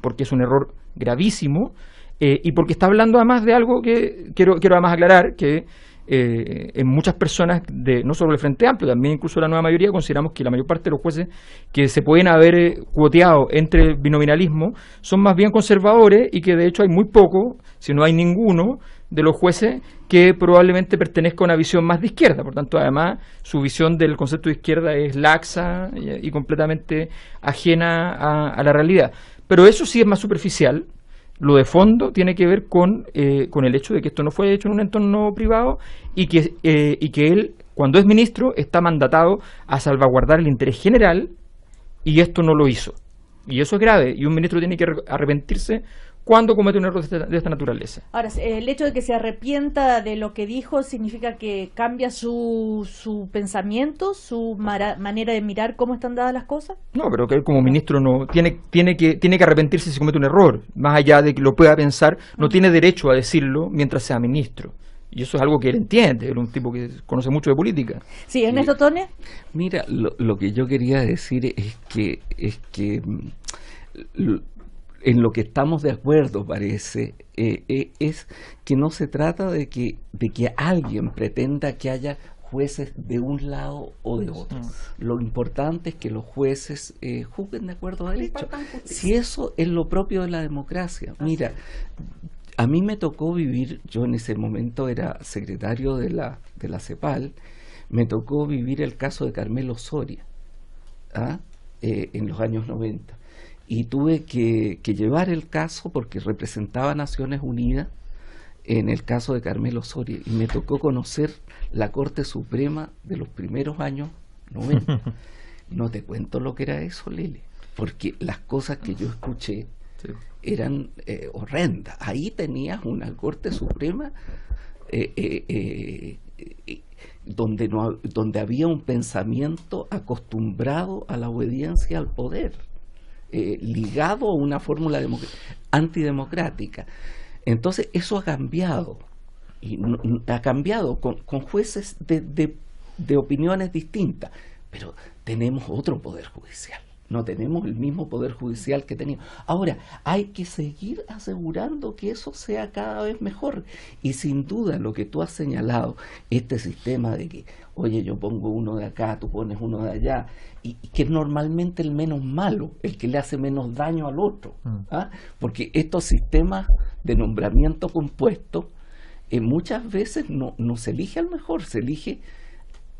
porque es un error gravísimo, y porque está hablando además de algo que quiero además aclarar, que en muchas personas, no solo del Frente Amplio, también incluso la nueva mayoría, consideramos que la mayor parte de los jueces que se pueden haber cuoteado entre el binominalismo son más bien conservadores y que de hecho hay muy poco, si no hay ninguno, de los jueces que probablemente pertenezca a una visión más de izquierda. Por tanto, además, su visión del concepto de izquierda es laxa y completamente ajena a la realidad. Pero eso sí es más superficial. Lo de fondo tiene que ver con el hecho de que esto no fue hecho en un entorno privado y que él, cuando es ministro, está mandatado a salvaguardar el interés general y esto no lo hizo. Y eso es grave y un ministro tiene que arrepentirse cuando comete un error de esta naturaleza. Ahora, el hecho de que se arrepienta de lo que dijo significa que cambia su pensamiento, su manera de mirar cómo están dadas las cosas. No, pero que él como ministro no tiene que arrepentirse si comete un error, más allá de que lo pueda pensar, no tiene derecho a decirlo mientras sea ministro. Y eso es algo que él entiende, él es un tipo que conoce mucho de política. Sí, Ernesto Tone. Mira, lo que yo quería decir es que en lo que estamos de acuerdo, parece, es que no se trata de que alguien pretenda que haya jueces de un lado o de otro. Lo importante es que los jueces juzguen de acuerdo a derecho. Si eso es lo propio de la democracia. Mira, a mí me tocó vivir, yo en ese momento era secretario de la CEPAL, me tocó vivir el caso de Carmelo Soria, en los años 90. Y tuve que llevar el caso porque representaba a Naciones Unidas en el caso de Carmelo Soria y me tocó conocer la Corte Suprema de los primeros años 90. No te cuento lo que era eso, Lili, porque las cosas que yo escuché eran horrendas. Ahí tenías una Corte Suprema donde había un pensamiento acostumbrado a la obediencia al poder, ligado a una fórmula antidemocrática. Entonces eso ha cambiado, y ha cambiado con jueces de opiniones distintas, pero tenemos otro poder judicial, no tenemos el mismo poder judicial que teníamos. Ahora, hay que seguir asegurando que eso sea cada vez mejor, y sin duda lo que tú has señalado, este sistema de que, oye, yo pongo uno de acá, tú pones uno de allá, y que es normalmente el menos malo, el que le hace menos daño al otro, porque estos sistemas de nombramiento compuesto muchas veces no se elige al mejor, se elige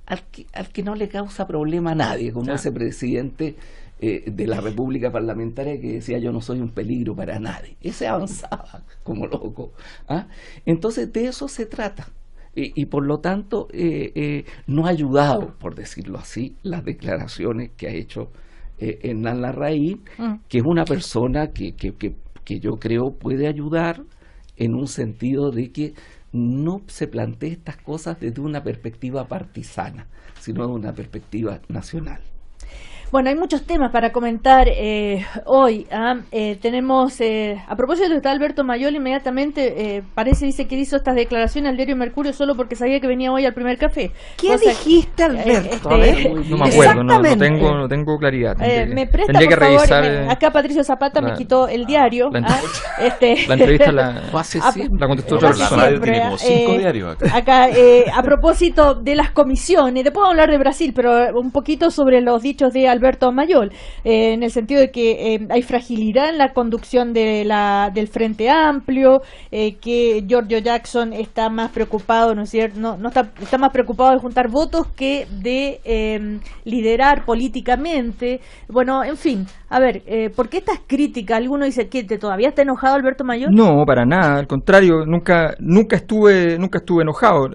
al que no le causa problema a nadie, como ese presidente de la República Parlamentaria que decía yo no soy un peligro para nadie. Ese avanzaba como loco. ¿Ah? Entonces de eso se trata. Y por lo tanto no ha ayudado, por decirlo así, las declaraciones que ha hecho Hernán Larraín, que es una persona que yo creo puede ayudar en un sentido de que no se plantee estas cosas desde una perspectiva partisana, sino de una perspectiva nacional. Bueno, hay muchos temas para comentar hoy. Tenemos, a propósito de está Alberto Mayol, inmediatamente dice que hizo estas declaraciones al diario Mercurio solo porque sabía que venía hoy al primer café. ¿Qué dijiste, Alberto? No me acuerdo, no tengo claridad. Me presta, tendría que por favor, revisar. Acá Patricio Zapata me quitó el diario. La entrevista la contestó otra persona. Tiene como 5 diarios acá. A propósito de las comisiones, después vamos a hablar de Brasil, pero un poquito sobre los dichos de Alberto Mayol, en el sentido de que hay fragilidad en la conducción del Frente Amplio, que Giorgio Jackson está más preocupado, ¿no es cierto? Está más preocupado de juntar votos que de liderar políticamente. Bueno, en fin, a ver, ¿por qué estas críticas? Alguno dice que todavía está enojado Alberto Mayol. No, para nada, al contrario, nunca estuve enojado.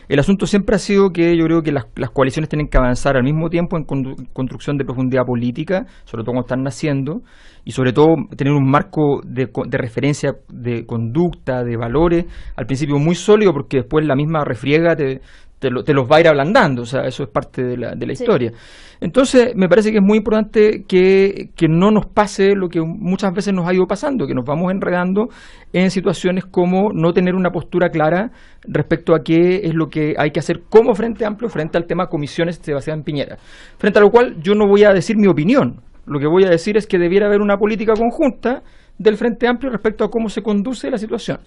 El asunto siempre ha sido que yo creo que las coaliciones tienen que avanzar al mismo tiempo en construcción de profundidad política, sobre todo cuando están naciendo, y sobre todo tener un marco de referencia, de conducta, de valores, al principio muy sólido, porque después la misma refriega te los va a ir ablandando, o sea, eso es parte de la historia. Entonces, me parece que es muy importante que no nos pase lo que muchas veces nos ha ido pasando, que nos vamos enredando en situaciones como no tener una postura clara respecto a qué es lo que hay que hacer como Frente Amplio frente al tema comisiones Sebastián Piñera. Frente a lo cual yo no voy a decir mi opinión, lo que voy a decir es que debiera haber una política conjunta del Frente Amplio respecto a cómo se conduce la situación.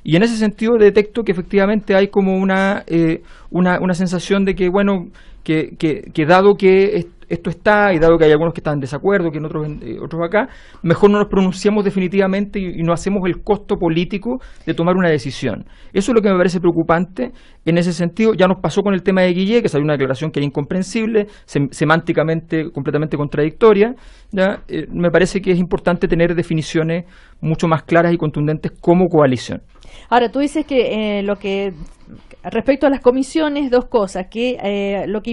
Y en ese sentido detecto que efectivamente hay como una sensación de que, bueno, que dado que esto está, y dado que hay algunos que están en desacuerdo, que en otros acá, mejor no nos pronunciamos definitivamente y no hacemos el costo político de tomar una decisión. Eso es lo que me parece preocupante. En ese sentido, ya nos pasó con el tema de Guillé, que salió una declaración que era incomprensible, semánticamente completamente contradictoria. ¿Ya? Me parece que es importante tener definiciones mucho más claras y contundentes como coalición. Ahora, tú dices que respecto a las comisiones, dos cosas, que lo que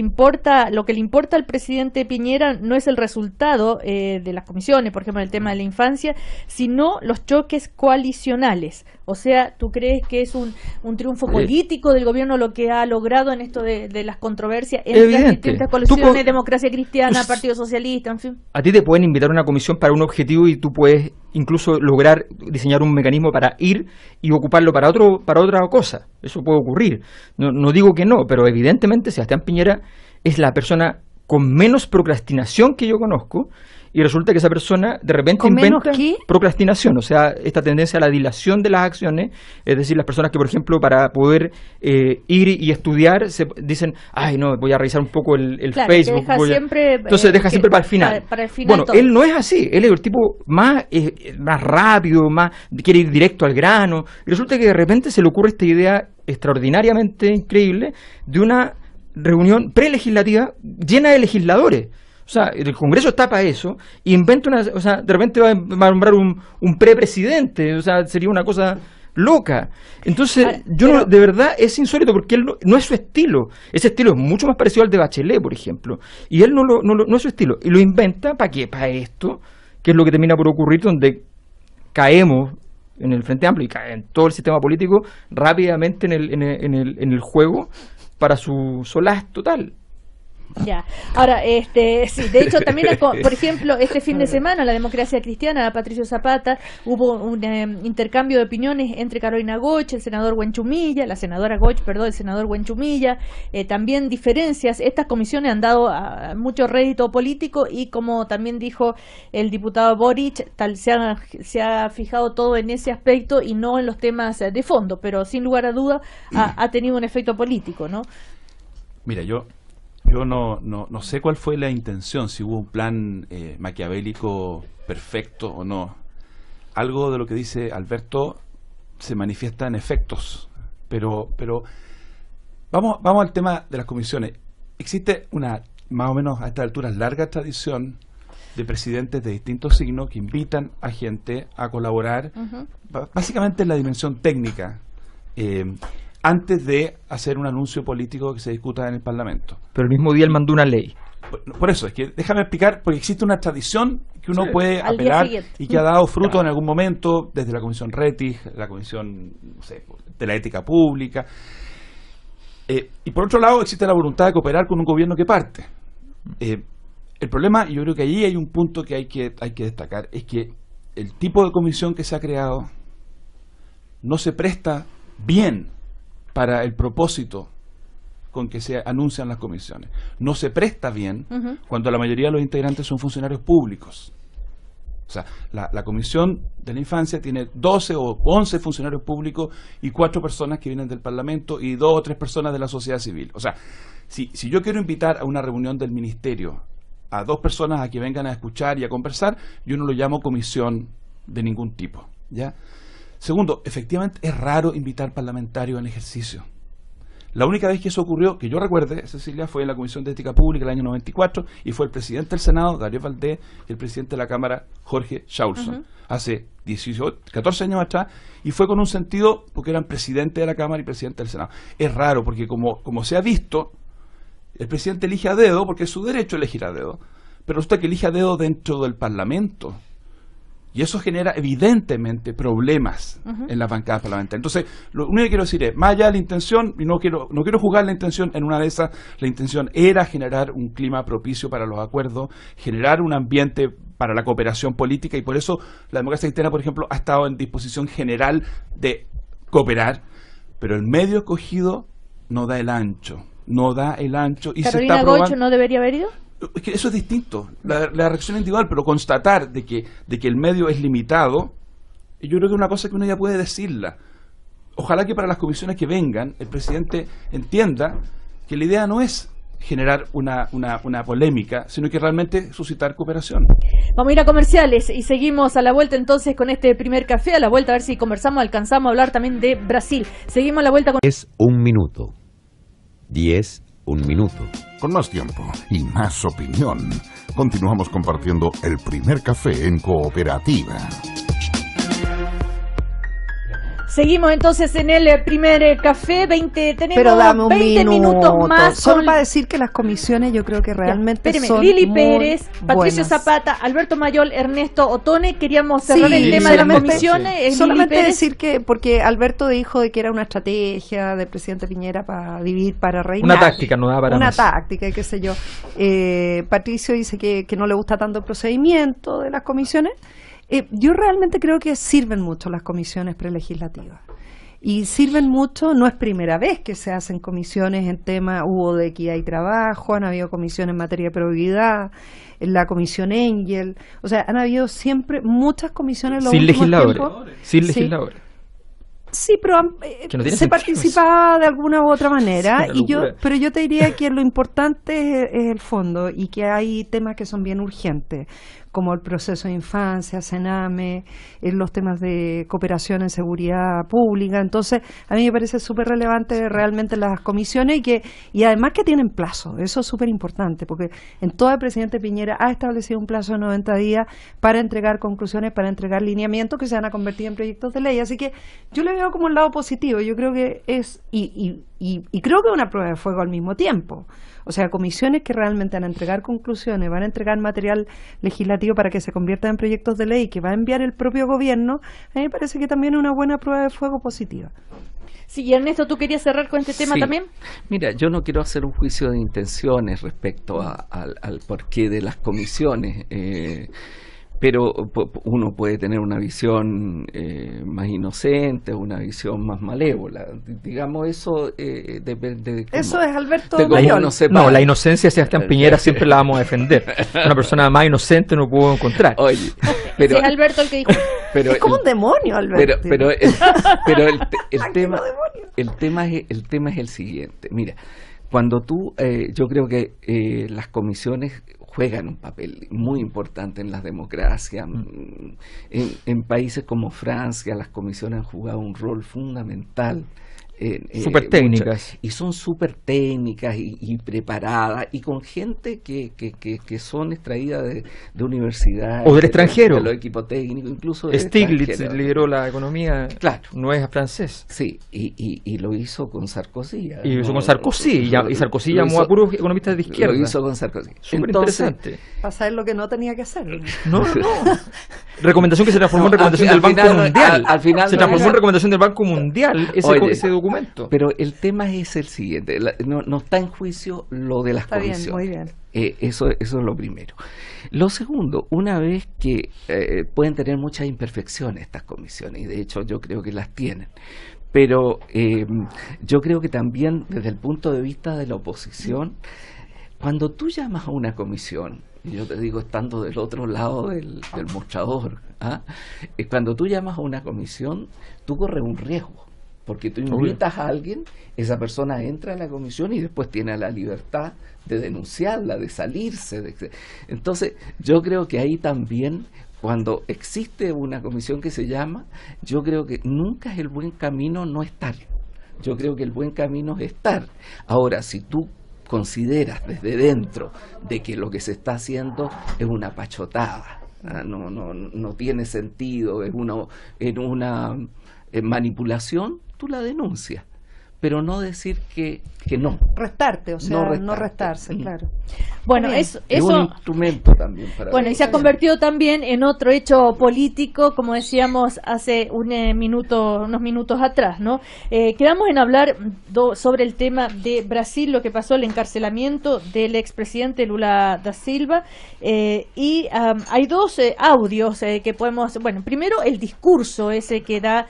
le importa al presidente Piñera no es el resultado de las comisiones, por ejemplo, en el tema de la infancia, sino los choques coalicionales. O sea, ¿tú crees que es un triunfo político del gobierno lo que ha logrado en esto de las controversias entre las distintas coaliciones, Democracia Cristiana, Partido Socialista, en fin? A ti te pueden invitar a una comisión para un objetivo y tú puedes incluso lograr diseñar un mecanismo para ir y ocuparlo para otra cosa. Eso puede ocurrir. No digo que no, pero evidentemente Sebastián Piñera es la persona con menos procrastinación que yo conozco, y resulta que esa persona de repente inventa procrastinación, o sea, esta tendencia a la dilación de las acciones, es decir, las personas que, por ejemplo, para poder ir y estudiar, dicen, ay, no, voy a revisar un poco el Facebook. Entonces deja siempre para el final. Para el final bueno, él no es así, él es el tipo más rápido, quiere ir directo al grano, y resulta que de repente se le ocurre esta idea extraordinariamente increíble de una reunión prelegislativa llena de legisladores. O sea, el Congreso está para eso, inventa de repente va a nombrar un prepresidente, o sea, sería una cosa loca. Entonces, de verdad es insólito porque él no es su estilo. Ese estilo es mucho más parecido al de Bachelet, por ejemplo. Y él no es su estilo. Y lo inventa ¿para qué? Para esto, que es lo que termina por ocurrir, donde caemos en el Frente Amplio y cae en todo el sistema político rápidamente en el juego para su solaz total. Ya. Ahora, sí, de hecho también, por ejemplo, este fin de semana la Democracia Cristiana, Patricio Zapata, hubo un intercambio de opiniones entre Carolina Goich, el senador Huenchumilla, la senadora Goich, perdón, el senador Huenchumilla, también diferencias. Estas comisiones han dado mucho rédito político y, como también dijo el diputado Boric, se ha fijado todo en ese aspecto y no en los temas de fondo, pero sin lugar a duda ha tenido un efecto político, ¿no? Mira, yo no sé cuál fue la intención, si hubo un plan maquiavélico perfecto o no. Algo de lo que dice Alberto se manifiesta en efectos, pero vamos al tema de las comisiones. Existe una, más o menos a estas alturas, larga tradición de presidentes de distintos signos que invitan a gente a colaborar, básicamente en la dimensión técnica, antes de hacer un anuncio político que se discuta en el Parlamento. Pero el mismo día él mandó una ley. Por eso, es que déjame explicar, porque existe una tradición que uno puede Al apelar día siguiente. y que ha dado fruto en algún momento, desde la Comisión Rettig, la Comisión, no sé, de la Ética Pública. Y por otro lado, existe la voluntad de cooperar con un gobierno que parte. El problema, y yo creo que allí hay un punto que hay que destacar, es que el tipo de comisión que se ha creado no se presta bien para el propósito con que se anuncian las comisiones. No se presta bien cuando la mayoría de los integrantes son funcionarios públicos. O sea, la Comisión de la Infancia tiene 12 o 11 funcionarios públicos y 4 personas que vienen del Parlamento y 2 o 3 personas de la sociedad civil. O sea, si yo quiero invitar a una reunión del Ministerio a 2 personas a que vengan a escuchar y a conversar, yo no lo llamo comisión de ningún tipo, ¿ya? Segundo, efectivamente es raro invitar parlamentarios en ejercicio. La única vez que eso ocurrió, que yo recuerde, Cecilia, fue en la Comisión de Ética Pública el año 94, y fue el presidente del Senado, Gabriel Valdés, y el presidente de la Cámara, Jorge Schaulson, hace 14 años atrás, y fue con un sentido, porque eran presidente de la Cámara y presidente del Senado. Es raro, porque como se ha visto, el presidente elige a dedo, porque es su derecho elegir a dedo, pero usted que elige a dedo dentro del Parlamento. Y eso genera evidentemente problemas en las bancadas parlamentarias. Entonces, lo único que quiero decir es, más allá de la intención, y no quiero juzgar la intención, en una de esas, la intención era generar un clima propicio para los acuerdos, generar un ambiente para la cooperación política, y por eso la democracia cristiana, por ejemplo, ha estado en disposición general de cooperar, pero el medio escogido no da el ancho, y Carolina se está probando. Goich no debería haber ido. Es que eso es distinto, la reacción individual, pero constatar de que el medio es limitado, yo creo que es una cosa que uno ya puede decirla. Ojalá que para las comisiones que vengan, el presidente entienda que la idea no es generar una polémica, sino que realmente suscitar cooperación. Vamos a ir a comerciales y seguimos a la vuelta entonces con este primer café. A la vuelta a ver si conversamos, alcanzamos a hablar también de Brasil. Seguimos a la vuelta con... Es un minuto. 10, un minuto. Con más tiempo y más opinión, continuamos compartiendo el primer café en Cooperativa. Seguimos entonces en el primer café, tenemos Pero dame un 20 minutos más. Solo para decir que las comisiones yo creo que realmente son Lili muy Pérez, Patricio buenas. Zapata, Alberto Mayol, Ernesto Otone. Queríamos cerrar el tema de las comisiones. Solamente decir que, porque Alberto dijo de que era una estrategia del presidente Piñera para dividir, para reinar. Una táctica, no da para una más. táctica, qué sé yo. Patricio dice que no le gusta tanto el procedimiento de las comisiones. Yo realmente creo que sirven mucho las comisiones prelegislativas. Y sirven mucho, no es primera vez que se hacen comisiones en tema, hubo de equidad y trabajo, han habido comisiones en materia de probidad, la comisión Engel, o sea, han habido siempre muchas comisiones en los sin últimos legisladores, tiempos. sin legisladores. Sí, pero Que no tiene se sentido. participaba de alguna u otra manera, Sí, pero yo te diría que lo importante es el fondo y que hay temas que son bien urgentes, como el proceso de infancia, Sename, los temas de cooperación en seguridad pública. Entonces, a mí me parece súper relevante realmente las comisiones y además que tienen plazo. Eso es súper importante, porque en todo el presidente Piñera ha establecido un plazo de 90 días para entregar conclusiones, para entregar lineamientos que se van a convertir en proyectos de ley. Así que yo le veo como un lado positivo. Yo creo que es, y creo que es una prueba de fuego al mismo tiempo. O sea, comisiones que realmente van a entregar conclusiones, van a entregar material legislativo para que se convierta en proyectos de ley que va a enviar el propio gobierno, a mí me parece que también es una buena prueba de fuego positiva. Sí, y Ernesto, ¿tú querías cerrar con este tema también? Mira, yo no quiero hacer un juicio de intenciones respecto al porqué de las comisiones, pero uno puede tener una visión más inocente, una visión más malévola. Digamos, eso depende de cómo, eso es Alberto de cómo Mayol. uno sepa. No, la inocencia de Sebastián Piñera siempre la vamos a defender. Una persona más inocente no puedo encontrar. Oye, pero, Sí, es Alberto el que dijo. pero es como un demonio, Alberto. pero el tema es el siguiente. Mira, cuando yo creo que las comisiones juegan un papel muy importante en las democracias. En países como Francia, las comisiones han jugado un rol fundamental súper técnicas. Y son súper técnicas y preparadas, y con gente que son extraídas de universidades. O del extranjero. De los equipos técnicos, incluso Stiglitz lideró la economía, claro. No es francés. Sí, y lo hizo con Sarkozy. Y lo hizo con Sarkozy, y Sarkozy llamó a puros economistas de izquierda. Lo hizo con Sarkozy. Súper interesante. Para saber lo que no tenía que hacer. No. Recomendación que se transformó en recomendación del Banco Mundial. Al final se transformó en recomendación del Banco Mundial ese documento. Pero el tema es el siguiente, no está en juicio lo de las comisiones. Bien, muy bien. Eso es lo primero. Lo segundo, una vez que pueden tener muchas imperfecciones estas comisiones, y de hecho yo creo que las tienen, pero yo creo que también desde el punto de vista de la oposición, cuando tú llamas a una comisión, y yo te digo estando del otro lado del mostrador, cuando tú llamas a una comisión, tú corres un riesgo. Porque tú invitas a alguien, esa persona entra a la comisión y después tiene la libertad de denunciarla, de salirse. Entonces, yo creo que ahí también, cuando existe una comisión que se llama, yo creo que nunca es el buen camino no estar. Yo creo que el buen camino es estar. Ahora, si tú consideras desde dentro de que lo que se está haciendo es una pachotada, no tiene sentido, es una manipulación, tú la denuncias, pero no decir que no. Restarte, o sea, no restarse, claro. Bueno, es un instrumento también para... Bueno, y se ha convertido también en otro hecho político, como decíamos hace unos minutos atrás, ¿no? Quedamos en hablar sobre el tema de Brasil, lo que pasó, el encarcelamiento del expresidente Lula da Silva, y hay dos audios que podemos... Bueno, primero el discurso ese que da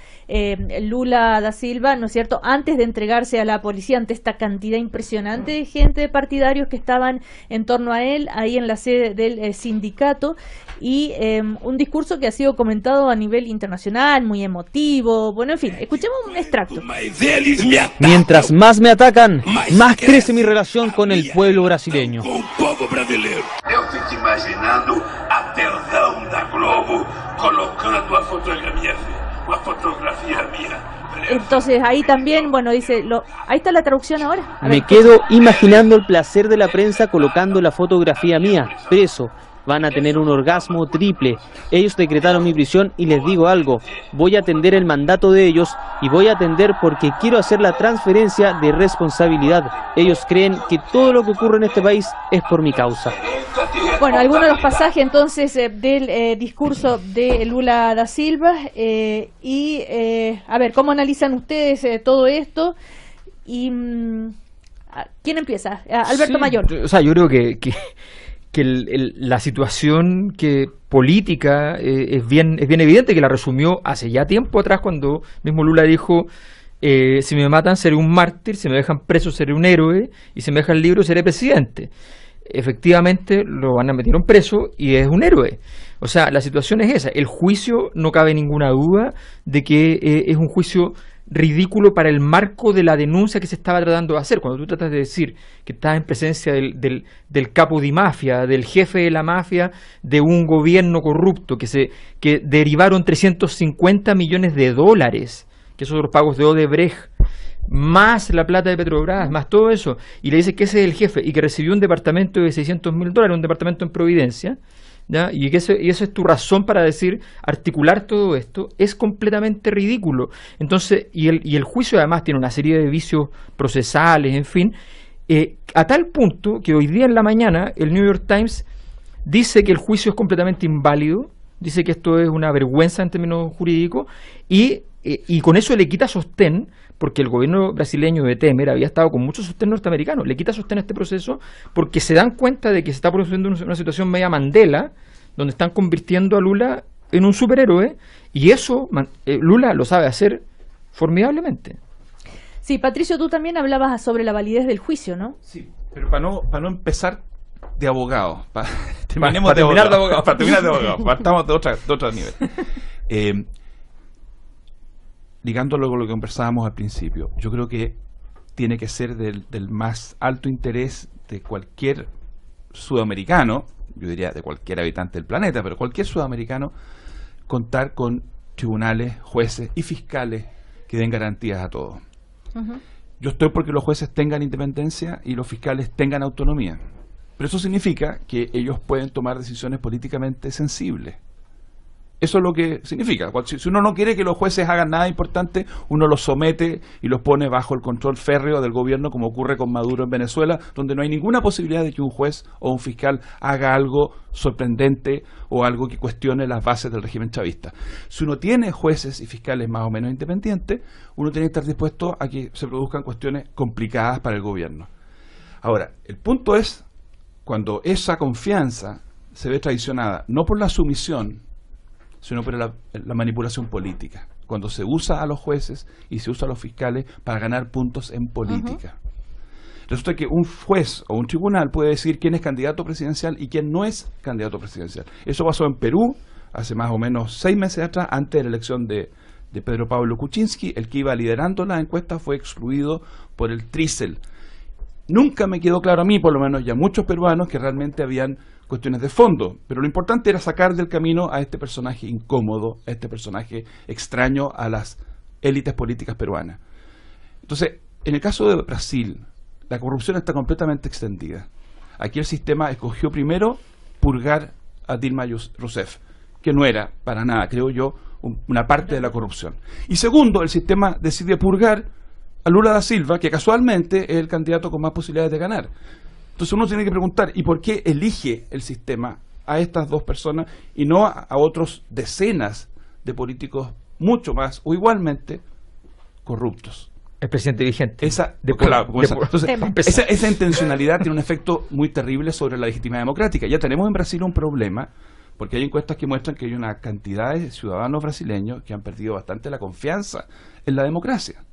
Lula da Silva, ¿no es cierto?, antes de entregarse a la policía ante esta cantidad impresionante de gente, de partidarios que estaban en torno a él, ahí en la sede del sindicato, y un discurso que ha sido comentado a nivel internacional, muy emotivo. Bueno, en fin, escuchemos un extracto. Mientras más me atacan, más crece mi relación con el pueblo brasileño. Eu fico imaginando a Terdão da Globo colocando a fotografía mía. Entonces ahí también, bueno, dice, ahí está la traducción ahora. Me quedo imaginando el placer de la prensa colocando la fotografía mía, preso. Van a tener un orgasmo triple. Ellos decretaron mi prisión y les digo algo, voy a atender el mandato de ellos y voy a atender porque quiero hacer la transferencia de responsabilidad. Ellos creen que todo lo que ocurre en este país es por mi causa. Bueno, algunos de los pasajes entonces del discurso de Lula da Silva a ver, ¿cómo analizan ustedes todo esto? Y ¿quién empieza? Alberto Mayor. O sea, yo creo que la situación política es bien evidente, que la resumió hace ya tiempo atrás, cuando mismo Lula dijo: si me matan seré un mártir, si me dejan preso seré un héroe, y si me dejan libre seré presidente. Efectivamente lo metieron preso y es un héroe. O sea, la situación es esa. El juicio, no cabe ninguna duda de que es un juicio ridículo para el marco de la denuncia que se estaba tratando de hacer. Cuando tú tratas de decir que estás en presencia del capo di mafia, del jefe de la mafia, de un gobierno corrupto, que derivaron 350 millones de dólares, que esos son los pagos de Odebrecht, más la plata de Petrobras, más todo eso, y le dice que ese es el jefe y que recibió un departamento de $600.000, un departamento en Providencia, ¿ya? Y eso es tu razón para decir, articular todo esto, es completamente ridículo. Entonces, y el juicio además tiene una serie de vicios procesales, en fin, a tal punto que hoy día en la mañana el New York Times dice que el juicio es completamente inválido, dice que esto es una vergüenza en términos jurídicos, y con eso le quita sostén, porque el gobierno brasileño de Temer había estado con mucho sostén norteamericano, le quita sostén a este proceso porque se dan cuenta de que se está produciendo una situación media Mandela, donde están convirtiendo a Lula en un superhéroe, y eso Lula lo sabe hacer formidablemente. Sí, Patricio, tú también hablabas sobre la validez del juicio, ¿no? Sí, pero para no empezar de abogado, terminar de abogado, partamos de otro nivel. Ligándolo con lo que conversábamos al principio, yo creo que tiene que ser del más alto interés de cualquier sudamericano, yo diría de cualquier habitante del planeta, pero cualquier sudamericano, contar con tribunales, jueces y fiscales que den garantías a todos. Yo estoy porque los jueces tengan independencia y los fiscales tengan autonomía. Pero eso significa que ellos pueden tomar decisiones políticamente sensibles. Eso es lo que significa. Si uno no quiere que los jueces hagan nada importante, uno los somete y los pone bajo el control férreo del gobierno, como ocurre con Maduro en Venezuela, donde no hay ninguna posibilidad de que un juez o un fiscal haga algo sorprendente o algo que cuestione las bases del régimen chavista. Si uno tiene jueces y fiscales más o menos independientes, uno tiene que estar dispuesto a que se produzcan cuestiones complicadas para el gobierno. Ahora, el punto es cuando esa confianza se ve traicionada, no por la sumisión, sino por la manipulación política, cuando se usa a los jueces y se usa a los fiscales para ganar puntos en política. Resulta que un juez o un tribunal puede decir quién es candidato presidencial y quién no es candidato presidencial. Eso pasó en Perú hace más o menos 6 meses atrás, antes de la elección de Pedro Pablo Kuczynski. El que iba liderando la encuesta fue excluido por el Trícel. Nunca me quedó claro a mí, por lo menos, y a muchos peruanos, que realmente habían cuestiones de fondo, pero lo importante era sacar del camino a este personaje incómodo, a este personaje extraño a las élites políticas peruanas. Entonces, en el caso de Brasil, la corrupción está completamente extendida. Aquí el sistema escogió primero purgar a Dilma Rousseff, que no era para nada, creo yo, una parte de la corrupción. Y segundo, el sistema decide purgar a Lula da Silva, que casualmente es el candidato con más posibilidades de ganar. Entonces uno tiene que preguntar, ¿y por qué elige el sistema a estas dos personas y no a otros decenas de políticos mucho más o igualmente corruptos? El presidente vigente. Esa intencionalidad tiene un efecto muy terrible sobre la legitimidad democrática. Ya tenemos en Brasil un problema, porque hay encuestas que muestran que hay una cantidad de ciudadanos brasileños que han perdido bastante la confianza en la democracia.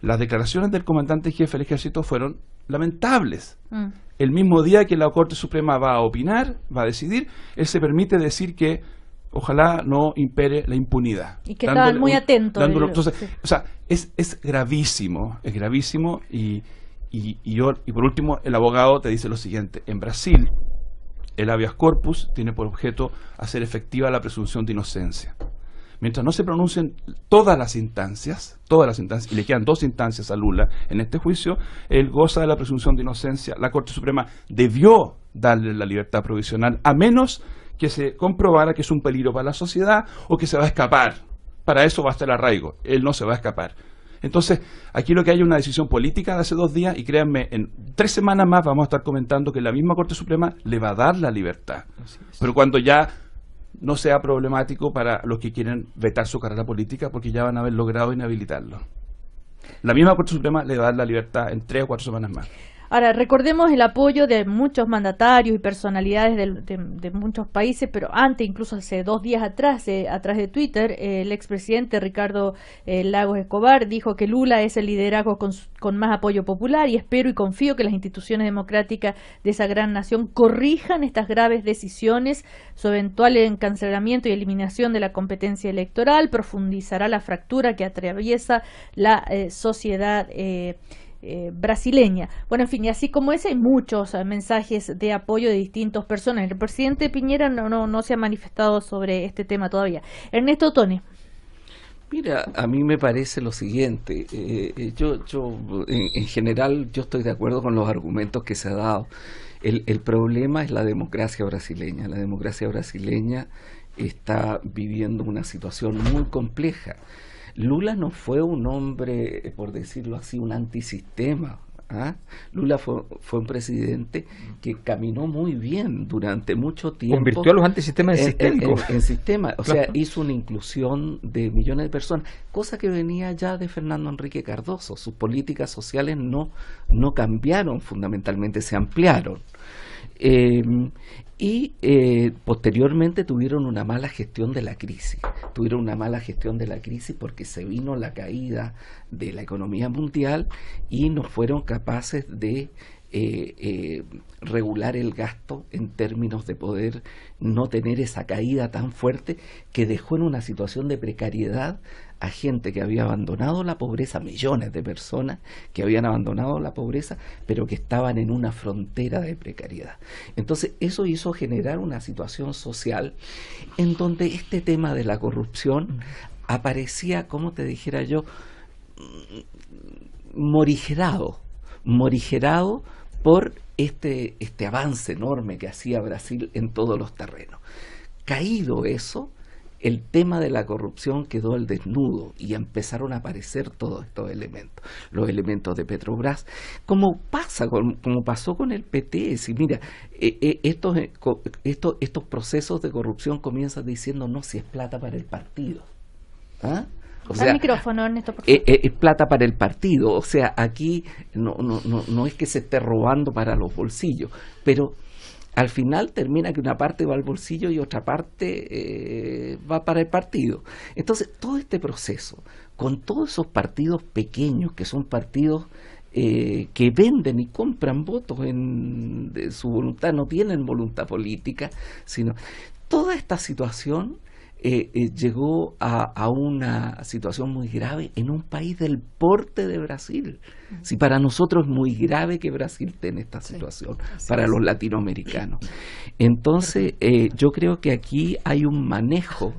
Las declaraciones del comandante jefe del ejército fueron lamentables. El mismo día que la Corte Suprema va a opinar, va a decidir, él se permite decir que ojalá no impere la impunidad. Y que estaban muy atentos. Entonces, sí. O sea, es gravísimo, y por último, el abogado te dice lo siguiente: en Brasil, el habeas corpus tiene por objeto hacer efectiva la presunción de inocencia. Mientras no se pronuncien todas las instancias, y le quedan 2 instancias a Lula en este juicio, él goza de la presunción de inocencia. La Corte Suprema debió darle la libertad provisional, a menos que se comprobara que es un peligro para la sociedad o que se va a escapar. Para eso basta el arraigo, él no se va a escapar. Entonces, aquí lo que hay es una decisión política de hace 2 días, y créanme, en 3 semanas más vamos a estar comentando que la misma Corte Suprema le va a dar la libertad. Pero cuando ya no sea problemático para los que quieren vetar su carrera política, porque ya van a haber logrado inhabilitarlo. La misma Corte Suprema le va a dar la libertad en 3 o 4 semanas más. Ahora, recordemos el apoyo de muchos mandatarios y personalidades de muchos países, pero antes, incluso hace 2 días atrás, de Twitter, el expresidente Ricardo Lagos Escobar dijo que Lula es el liderazgo con más apoyo popular, y espero y confío que las instituciones democráticas de esa gran nación corrijan estas graves decisiones. Su eventual encarcelamiento y eliminación de la competencia electoral profundizará la fractura que atraviesa la sociedad brasileña. Bueno, en fin, y así como ese, hay muchos mensajes de apoyo de distintas personas. El presidente Piñera no se ha manifestado sobre este tema todavía. Ernesto Tone. Mira, a mí me parece lo siguiente. Yo en general, yo estoy de acuerdo con los argumentos que se ha dado. El problema es la democracia brasileña. La democracia brasileña está viviendo una situación muy compleja. Lula no fue un hombre, por decirlo así, un antisistema. Lula fue un presidente que caminó muy bien durante mucho tiempo. Convirtió a los antisistemas en sistema. O sea, hizo una inclusión de millones de personas, cosa que venía ya de Fernando Henrique Cardoso. Sus políticas sociales no cambiaron fundamentalmente, se ampliaron. Posteriormente tuvieron una mala gestión de la crisis. Porque se vino la caída de la economía mundial y no fueron capaces de regular el gasto en términos de poder no tener esa caída tan fuerte que dejó en una situación de precariedad a gente que había abandonado la pobreza, millones de personas que habían abandonado la pobreza, pero que estaban en una frontera de precariedad. Entonces eso hizo generar una situación social en donde este tema de la corrupción aparecía, como te dijera yo, morigerado por este avance enorme que hacía Brasil en todos los terrenos. Caído eso, el tema de la corrupción quedó al desnudo y empezaron a aparecer todos estos elementos, los elementos de Petrobras, como pasó con el PT. Si mira, estos procesos de corrupción comienzan diciendo no, si es plata para el partido. ¿Ah? O sea, al micrófono, Ernesto, por favor. Es plata para el partido, o sea, aquí no es que se esté robando para los bolsillos, pero al final termina que una parte va al bolsillo y otra parte va para el partido. Entonces, todo este proceso, con todos esos partidos pequeños, que son partidos que venden y compran votos de su voluntad, no tienen voluntad política, sino toda esta situación llegó a una situación muy grave en un país del porte de Brasil. Si para nosotros es muy grave que Brasil esté en esta situación, para los latinoamericanos. Entonces, yo creo que aquí hay un manejo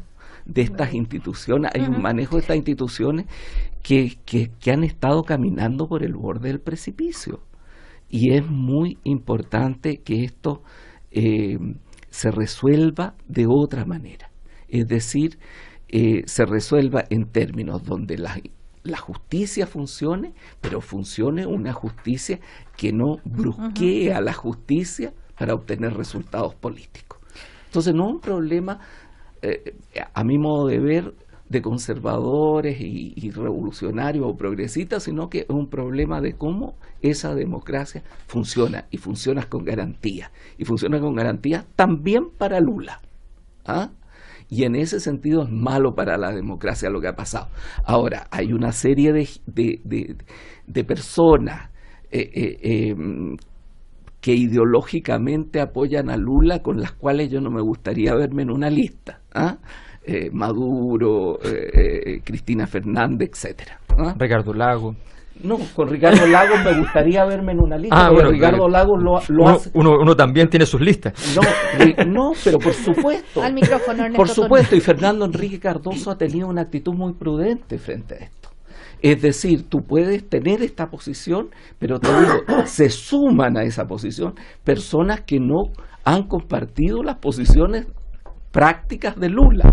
de estas instituciones, que han estado caminando por el borde del precipicio. Y es muy importante que esto se resuelva de otra manera. Es decir, se resuelva en términos donde la justicia funcione, pero funcione una justicia que no brusquee a la justicia para obtener resultados políticos. Entonces no es un problema, a mi modo de ver, de conservadores y revolucionarios o progresistas, sino que es un problema de cómo esa democracia funciona, y funciona con garantía. Y funciona con garantía también para Lula. ¿Ah? Y en ese sentido es malo para la democracia lo que ha pasado. Ahora, hay una serie de personas que ideológicamente apoyan a Lula, con las cuales yo no me gustaría verme en una lista. ¿Ah? Maduro, Cristina Fernández, etcétera. ¿Ah? Ricardo Lagos. No, con Ricardo Lagos me gustaría verme en una lista. Bueno, Ricardo Lagos lo hace. Uno también tiene sus listas. No, pero por supuesto. Al micrófono, Ernesto. Por supuesto, y Fernando Enrique Cardoso ha tenido una actitud muy prudente frente a esto. Es decir, tú puedes tener esta posición, pero te digo, se suman a esa posición personas que no han compartido las posiciones prácticas de Lula,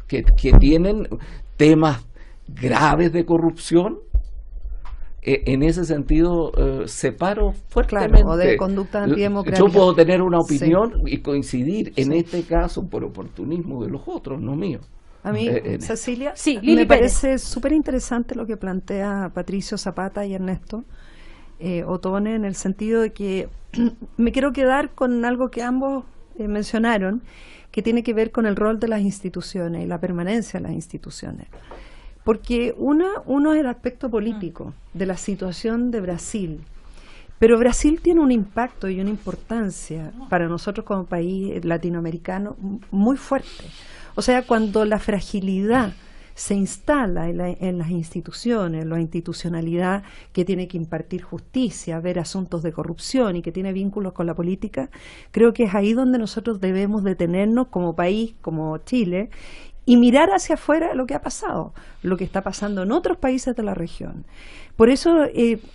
que tienen temas graves de corrupción. En ese sentido, separo fuertemente. Claro, o de conducta antidemocrática. Yo puedo tener una opinión y coincidir en este caso por oportunismo de los otros, no mío. A mí, Cecilia, me parece súper interesante lo que plantea Patricio Zapata y Ernesto Ottone, en el sentido de que me quiero quedar con algo que ambos mencionaron, que tiene que ver con el rol de las instituciones y la permanencia de las instituciones. Porque uno es el aspecto político de la situación de Brasil, pero Brasil tiene un impacto y una importancia para nosotros como país latinoamericano muy fuerte. O sea, cuando la fragilidad se instala en las instituciones, la institucionalidad que tiene que impartir justicia, ver asuntos de corrupción y que tiene vínculos con la política, creo que es ahí donde nosotros debemos detenernos como país, como Chile, y mirar hacia afuera lo que ha pasado, lo que está pasando en otros países de la región. Por eso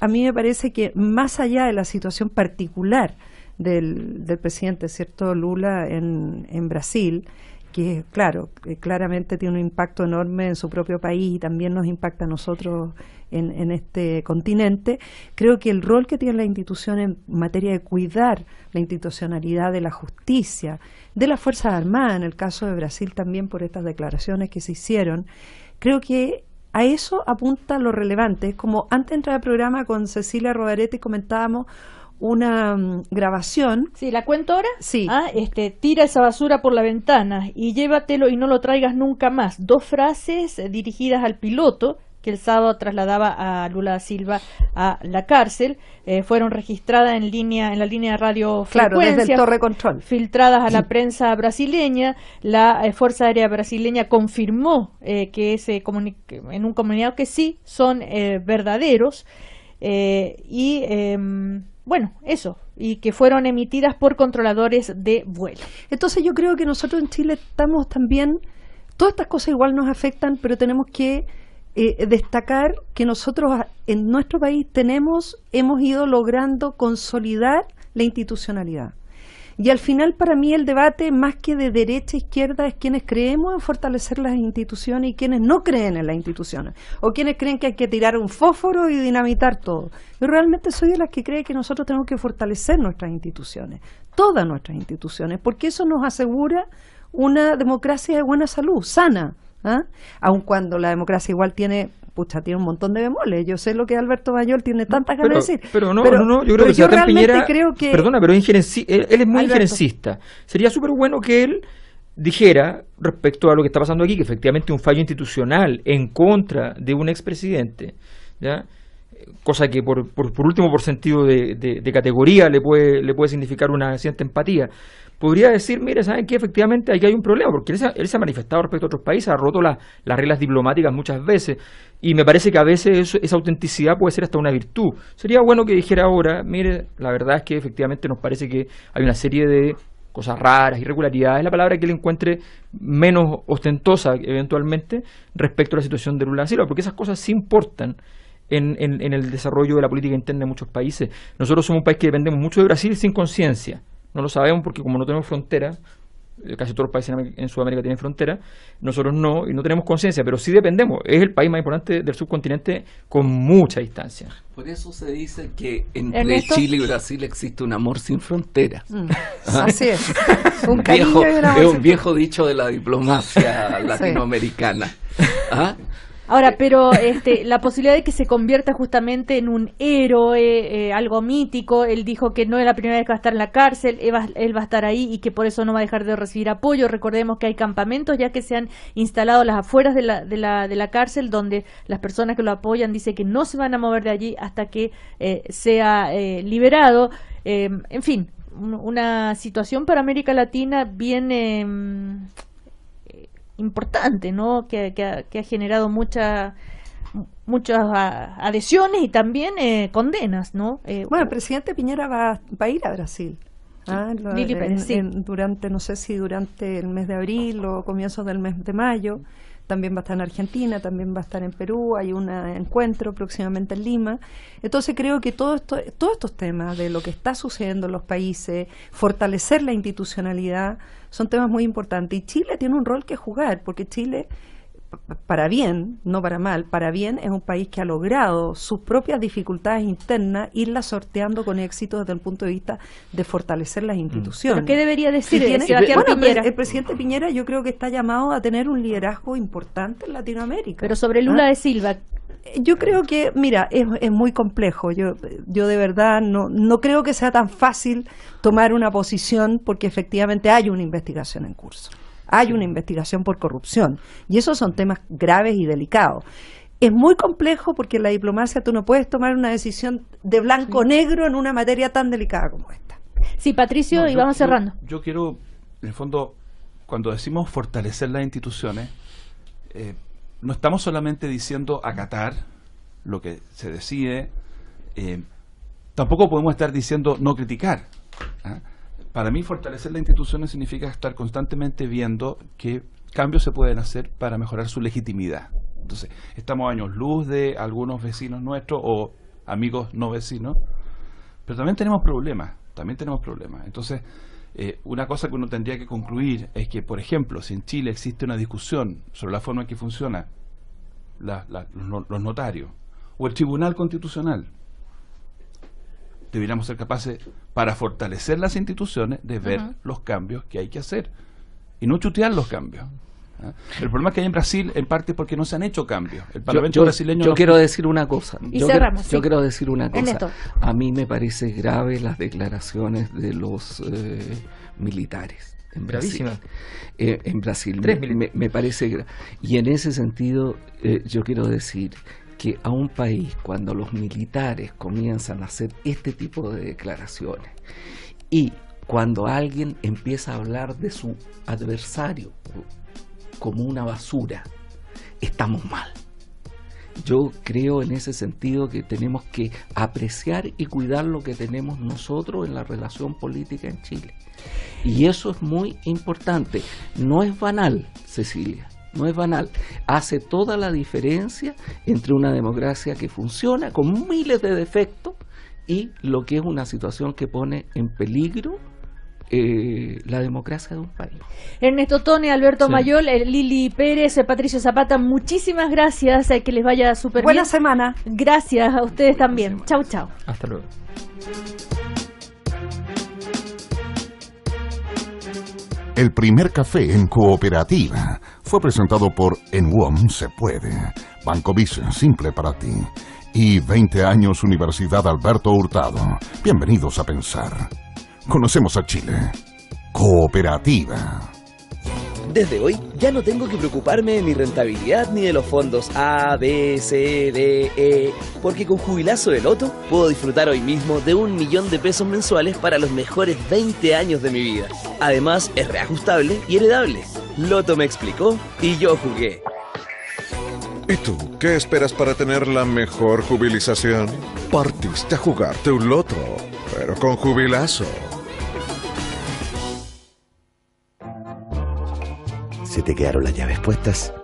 a mí me parece que más allá de la situación particular del presidente, ¿cierto?, Lula en Brasil, que claro, claramente tiene un impacto enorme en su propio país y también nos impacta a nosotros en este continente, creo que el rol que tiene la institución en materia de cuidar la institucionalidad de la justicia, de las Fuerzas Armadas, en el caso de Brasil también por estas declaraciones que se hicieron, creo que a eso apunta lo relevante. Como antes de entrar al programa con Cecilia Robaretti comentábamos una grabación. Sí, ¿la cuento ahora? Sí. Tira esa basura por la ventana y llévatelo y no lo traigas nunca más. 2 frases dirigidas al piloto que el sábado trasladaba a Lula da Silva a la cárcel, fueron registradas en la línea de radio Claro, desde el Torre Control. Filtradas a la prensa brasileña. La Fuerza Aérea Brasileña confirmó que en un comunicado que sí son verdaderos bueno, eso, y que fueron emitidas por controladores de vuelo. Entonces yo creo que nosotros en Chile estamos también, todas estas cosas igual nos afectan, pero tenemos que destacar que nosotros en nuestro país hemos ido logrando consolidar la institucionalidad. Y al final, para mí, el debate, más que de derecha a izquierda, es quienes creemos en fortalecer las instituciones y quienes no creen en las instituciones, o quienes creen que hay que tirar un fósforo y dinamitar todo. Yo realmente soy de las que cree que nosotros tenemos que fortalecer nuestras instituciones, todas nuestras instituciones, porque eso nos asegura una democracia de buena salud, sana, aun cuando la democracia igual tiene un montón de bemoles. Yo sé lo que Alberto Mayol tiene tantas ganas de decir. Pero yo creo que Sebastián Piñera, perdona, pero él es muy injerencista. Sería súper bueno que él dijera respecto a lo que está pasando aquí, que efectivamente un fallo institucional en contra de un expresidente, ¿ya? Cosa que por último, por sentido de categoría, le puede significar una cierta empatía. Podría decir, mire, ¿saben qué? Efectivamente aquí hay un problema, porque él se ha manifestado respecto a otros países, ha roto las reglas diplomáticas muchas veces, y me parece que a veces esa autenticidad puede ser hasta una virtud. Sería bueno que dijera ahora, mire, la verdad es que efectivamente nos parece que hay una serie de cosas raras, irregularidades, la palabra que él encuentre menos ostentosa eventualmente respecto a la situación de Lula da Silva, porque esas cosas sí importan en el desarrollo de la política interna de muchos países. Nosotros somos un país que dependemos mucho de Brasil sin conciencia. No lo sabemos porque como no tenemos frontera, casi todos los países en Sudamérica tienen frontera, nosotros no, y no tenemos conciencia, pero sí dependemos. Es el país más importante del subcontinente con mucha distancia. Por eso se dice que entre Chile y Brasil existe un amor sin fronteras. Así es. Es un viejo dicho de la diplomacia latinoamericana. Ahora, pero la posibilidad de que se convierta justamente en un héroe, algo mítico, él dijo que no es la primera vez que va a estar en la cárcel, él va a estar ahí y que por eso no va a dejar de recibir apoyo. Recordemos que hay campamentos ya que se han instalado a las afueras de la cárcel, donde las personas que lo apoyan dicen que no se van a mover de allí hasta que sea liberado. En fin, una situación para América Latina bien importante, ¿no? Que ha generado muchas adhesiones y también condenas, ¿no? Bueno, el presidente Piñera va a ir a Brasil. Durante el mes de abril o comienzos del mes de mayo. También va a estar en Argentina, también va a estar en Perú, hay un encuentro próximamente en Lima. Entonces creo que todos estos temas de lo que está sucediendo en los países, fortalecer la institucionalidad, son temas muy importantes. Y Chile tiene un rol que jugar, porque Chile, para bien, no para mal, para bien es un país que ha logrado sus propias dificultades internas, irlas sorteando con éxito desde el punto de vista de fortalecer las instituciones. ¿Pero qué debería decir Sebastián Piñera? El presidente Piñera yo creo que está llamado a tener un liderazgo importante en Latinoamérica. Pero sobre Lula da Silva, yo creo que, mira, es muy complejo. Yo de verdad no creo que sea tan fácil tomar una posición, porque efectivamente hay una investigación en curso. Hay una investigación por corrupción y esos son temas graves y delicados. Es muy complejo porque en la diplomacia tú no puedes tomar una decisión de blanco-negro en una materia tan delicada como esta. Sí, Patricio, y vamos cerrando. Yo quiero, en el fondo, cuando decimos fortalecer las instituciones, no estamos solamente diciendo acatar lo que se decide, tampoco podemos estar diciendo no criticar. Para mí, fortalecer las instituciones significa estar constantemente viendo qué cambios se pueden hacer para mejorar su legitimidad. Entonces, estamos a años luz de algunos vecinos nuestros o amigos no vecinos, pero también tenemos problemas. Entonces, una cosa que uno tendría que concluir es que, por ejemplo, si en Chile existe una discusión sobre la forma en que funcionan los notarios o el Tribunal Constitucional, deberíamos ser capaces, para fortalecer las instituciones, de ver los cambios que hay que hacer y no chutear los cambios. El problema es que hay en Brasil, en parte porque no se han hecho cambios. El Parlamento brasileño... Yo quiero decir una cosa. Yo quiero decir una cosa. A mí me parece grave las declaraciones de los militares en Brasil. En Brasil. Me parece grave. Y en ese sentido, yo quiero decir que a un país, cuando los militares comienzan a hacer este tipo de declaraciones y cuando alguien empieza a hablar de su adversario como una basura, estamos mal. Yo creo en ese sentido que tenemos que apreciar y cuidar lo que tenemos nosotros en la relación política en Chile. Y eso es muy importante. No es banal, Cecilia. no es banal. Hace toda la diferencia entre una democracia que funciona con miles de defectos y lo que es una situación que pone en peligro la democracia de un país. Ernesto Tone, Alberto Sí. Mayol, Lili Pérez, Patricio Zapata, muchísimas gracias, que les vaya súper bien. Buena semana. Gracias a ustedes también. Chau, chau. Hasta luego. El primer café en Cooperativa fue presentado por En WOM se puede, Banco Vice, simple para ti, y 20 años Universidad Alberto Hurtado. Bienvenidos a pensar. Conocemos a Chile. Cooperativa. Desde hoy ya no tengo que preocuparme de mi rentabilidad ni de los fondos A, B, C, D, E, porque con Jubilazo de Loto puedo disfrutar hoy mismo de 1 millón de pesos mensuales para los mejores 20 años de mi vida. Además es reajustable y heredable. Loto me explicó y yo jugué. ¿Y tú qué esperas para tener la mejor jubilización? Partiste a jugarte un loto, pero con Jubilazo. ¿Se te quedaron las llaves puestas?